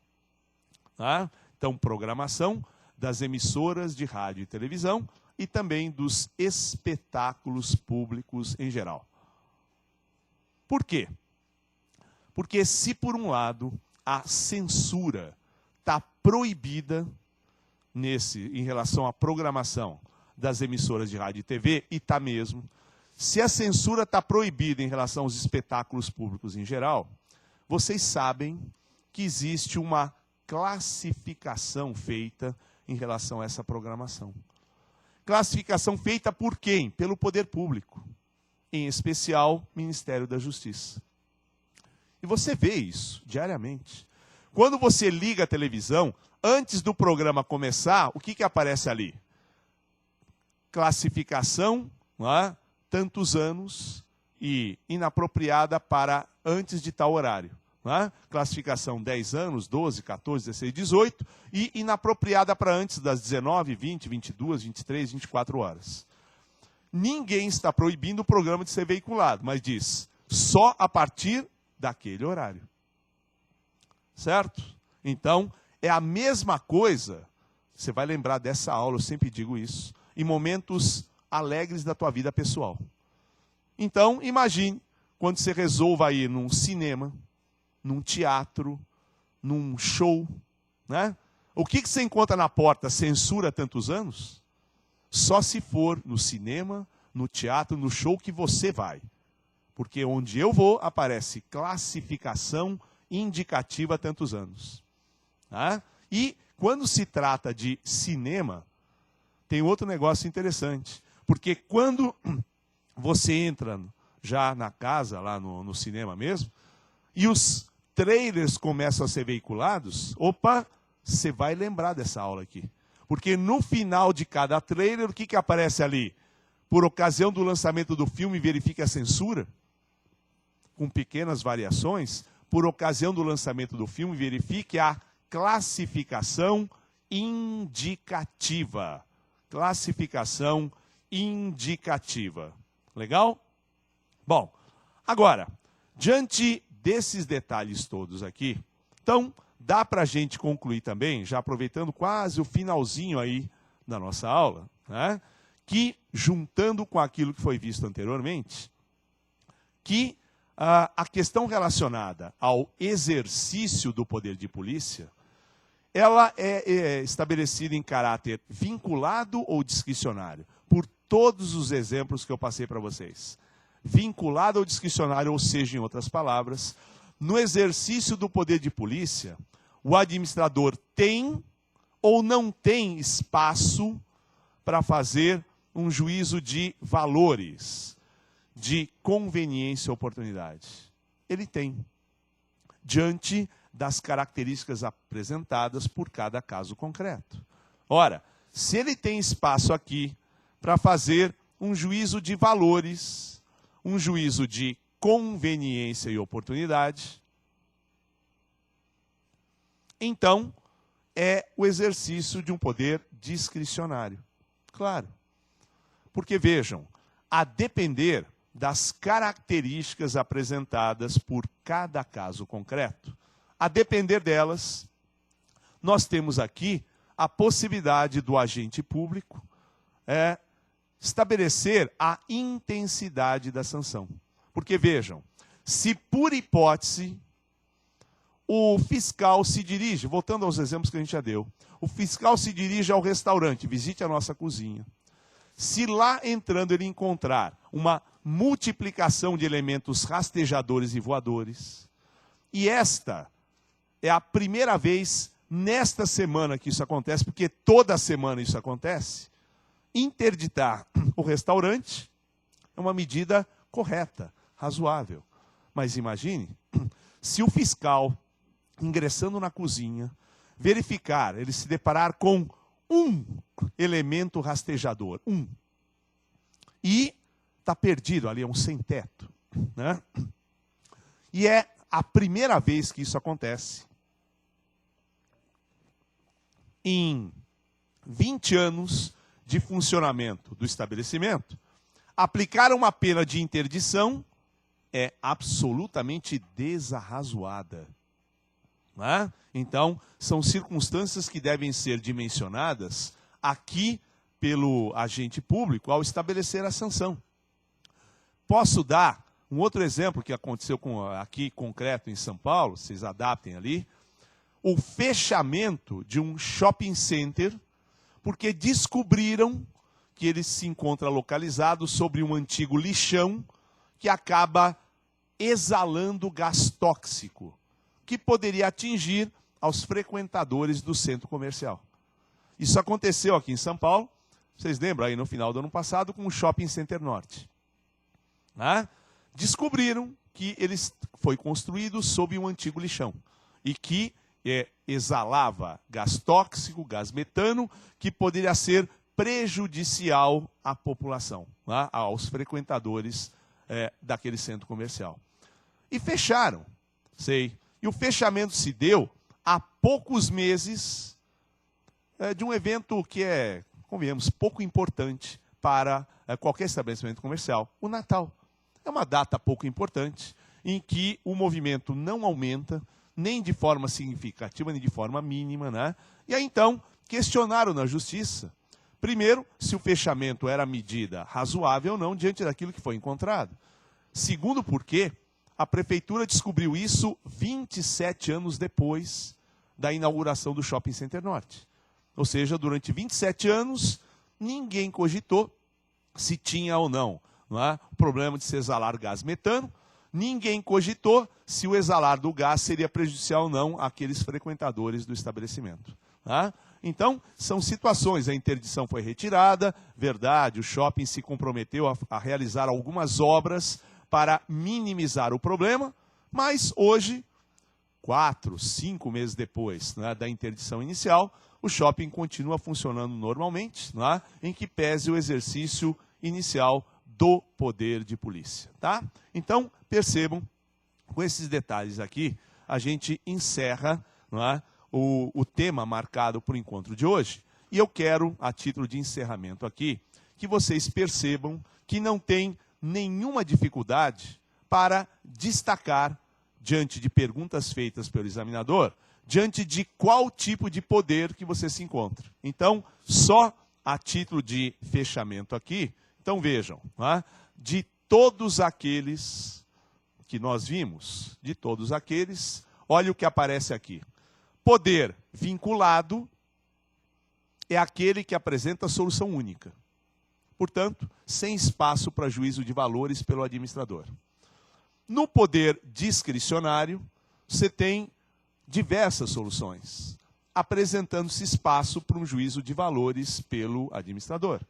Tá? Então, programação das emissoras de rádio e televisão e também dos espetáculos públicos em geral. Por quê? Porque se, por um lado, a censura está proibida em relação à programação das emissoras de rádio e TV, e está mesmo, se a censura está proibida em relação aos espetáculos públicos em geral, vocês sabem que existe uma classificação feita em relação a essa programação. Classificação feita por quem? Pelo poder público, em especial Ministério da Justiça. E você vê isso diariamente. Quando você liga a televisão, antes do programa começar, o que aparece ali? Classificação, não é? Tantos anos e inapropriada para antes de tal horário. Não é? Classificação 10 anos, 12, 14, 16, 18 e inapropriada para antes das 19, 20, 22, 23, 24 horas. Ninguém está proibindo o programa de ser veiculado, mas diz só a partir daquele horário. Certo? Então, é a mesma coisa, você vai lembrar dessa aula, eu sempre digo isso, em momentos alegres da tua vida pessoal. Então, imagine, quando você resolva ir num cinema, num teatro, num show, né? O que você encontra na porta? Censura há tantos anos? Só se for no cinema, no teatro, no show que você vai. Porque onde eu vou, aparece classificação indicativa há tantos anos. Tá? E quando se trata de cinema, tem outro negócio interessante. Porque quando você entra já na casa, lá no cinema mesmo, e os trailers começam a ser veiculados, opa, você vai lembrar dessa aula aqui. Porque no final de cada trailer, o que aparece ali? Por ocasião do lançamento do filme, verifique a censura, com pequenas variações. Por ocasião do lançamento do filme, verifique a classificação indicativa. Classificação indicativa. Legal? Bom, agora, diante desses detalhes todos aqui, então, dá para a gente concluir também, já aproveitando quase o finalzinho aí da nossa aula, né, que, juntando com aquilo que foi visto anteriormente, que a questão relacionada ao exercício do poder de polícia, ela é estabelecida em caráter vinculado ou discricionário, por todos os exemplos que eu passei para vocês. Vinculado ou discricionário, ou seja, em outras palavras, no exercício do poder de polícia, o administrador tem ou não tem espaço para fazer um juízo de valores, de conveniência e oportunidade. Ele tem, diante das características apresentadas por cada caso concreto. Ora, se ele tem espaço aqui para fazer um juízo de valores, um juízo de conveniência e oportunidade, então é o exercício de um poder discricionário. Claro. Porque vejam, a depender das características apresentadas por cada caso concreto, a depender delas, nós temos aqui a possibilidade do agente público estabelecer a intensidade da sanção. Porque vejam, se por hipótese o fiscal se dirige, voltando aos exemplos que a gente já deu, o fiscal se dirige ao restaurante, visite a nossa cozinha. Se lá entrando ele encontrar uma multiplicação de elementos rastejadores e voadores, e esta é a primeira vez nesta semana que isso acontece, porque toda semana isso acontece, interditar o restaurante é uma medida correta, razoável. Mas imagine, se o fiscal, ingressando na cozinha, verificar, ele se deparar com um elemento rastejador, e está perdido ali, é um sem-teto, né? E é a primeira vez que isso acontece em 20 anos de funcionamento do estabelecimento. Aplicar uma pena de interdição é absolutamente desarrazoada. Né? Então, são circunstâncias que devem ser dimensionadas aqui pelo agente público ao estabelecer a sanção. Posso dar um outro exemplo que aconteceu aqui concreto em São Paulo, vocês adaptem ali, o fechamento de um shopping center, porque descobriram que ele se encontra localizado sobre um antigo lixão que acaba exalando gás tóxico, que poderia atingir aos frequentadores do centro comercial. Isso aconteceu aqui em São Paulo, vocês lembram aí no final do ano passado, com o Shopping Center Norte. Descobriram que ele foi construído sob um antigo lixão e que exalava gás tóxico, gás metano, que poderia ser prejudicial à população, aos frequentadores daquele centro comercial. E fecharam, E o fechamento se deu há poucos meses de um evento que é, convenhamos, pouco importante para qualquer estabelecimento comercial, o Natal. É uma data pouco importante, em que o movimento não aumenta, nem de forma significativa, nem de forma mínima, né? E aí, então, questionaram na Justiça, primeiro, se o fechamento era medida razoável ou não, diante daquilo que foi encontrado. Segundo, porque a Prefeitura descobriu isso 27 anos depois da inauguração do Shopping Center Norte. Ou seja, durante 27 anos, ninguém cogitou se tinha ou não, o problema de se exalar gás metano, ninguém cogitou se o exalar do gás seria prejudicial ou não àqueles frequentadores do estabelecimento. Então, são situações, a interdição foi retirada, verdade, o shopping se comprometeu a realizar algumas obras para minimizar o problema, mas hoje 4, 5 meses depois, né, da interdição inicial, o shopping continua funcionando normalmente, né, em que pese o exercício inicial do poder de polícia. Tá? Então, percebam, com esses detalhes aqui, a gente encerra, né, o tema marcado para o encontro de hoje. E eu quero, a título de encerramento aqui, que vocês percebam que não tem nenhuma dificuldade para destacar, diante de perguntas feitas pelo examinador, diante de qual tipo de poder que você se encontra. Então, só a título de fechamento aqui, então vejam, né, de todos aqueles que nós vimos, de todos aqueles, olha o que aparece aqui. Poder vinculado é aquele que apresenta solução única. Portanto, sem espaço para juízo de valores pelo administrador. No poder discricionário, você tem diversas soluções, apresentando-se espaço para um juízo de valores pelo administrador.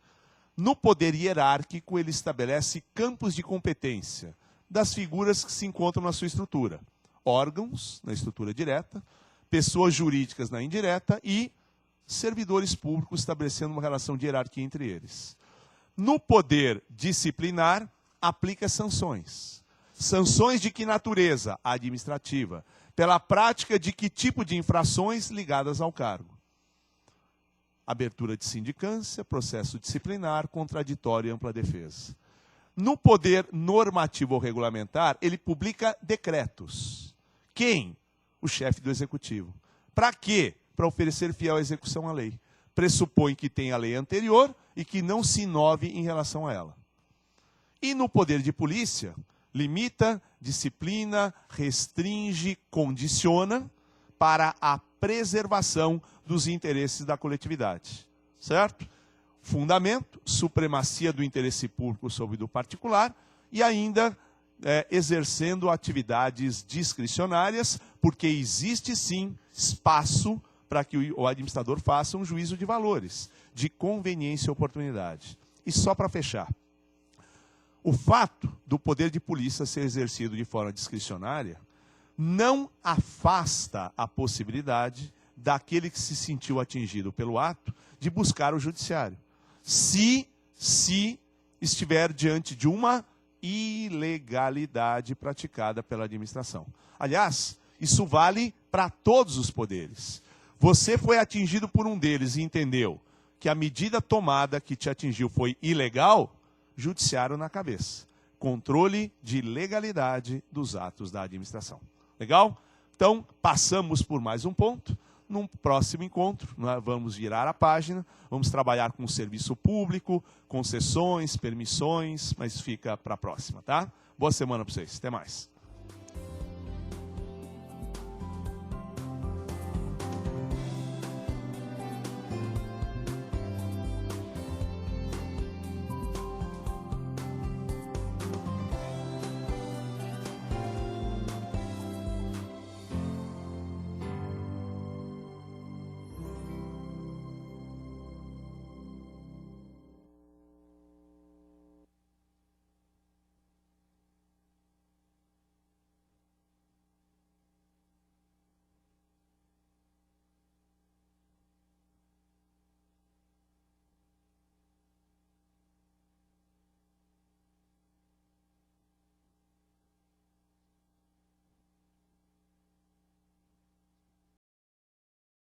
No poder hierárquico, ele estabelece campos de competência das figuras que se encontram na sua estrutura. Órgãos, na estrutura direta, pessoas jurídicas na indireta e servidores públicos, estabelecendo uma relação de hierarquia entre eles. No poder disciplinar, aplica sanções. Sanções de que natureza? Administrativa. Pela prática de que tipo de infrações ligadas ao cargo? Abertura de sindicância, processo disciplinar, contraditório e ampla defesa. No poder normativo ou regulamentar, ele publica decretos. Quem? O chefe do executivo. Para quê? Para oferecer fiel execução à lei. Pressupõe que tem a lei anterior e que não se inove em relação a ela. E no poder de polícia, limita, disciplina, restringe, condiciona para a preservação dos interesses da coletividade. Certo? Fundamento, supremacia do interesse público sobre o do particular e ainda exercendo atividades discricionárias, porque existe sim espaço para que o administrador faça um juízo de valores, de conveniência e oportunidade. E só para fechar, o fato do poder de polícia ser exercido de forma discricionária não afasta a possibilidade daquele que se sentiu atingido pelo ato de buscar o judiciário, se estiver diante de uma ilegalidade praticada pela administração. Aliás, isso vale para todos os poderes. Você foi atingido por um deles e entendeu que a medida tomada que te atingiu foi ilegal, judiciário na cabeça. Controle de legalidade dos atos da administração. Legal? Então, passamos por mais um ponto. Num próximo encontro, nós vamos virar a página, vamos trabalhar com o serviço público, concessões, permissões, mas fica para a próxima, tá? Boa semana para vocês. Até mais.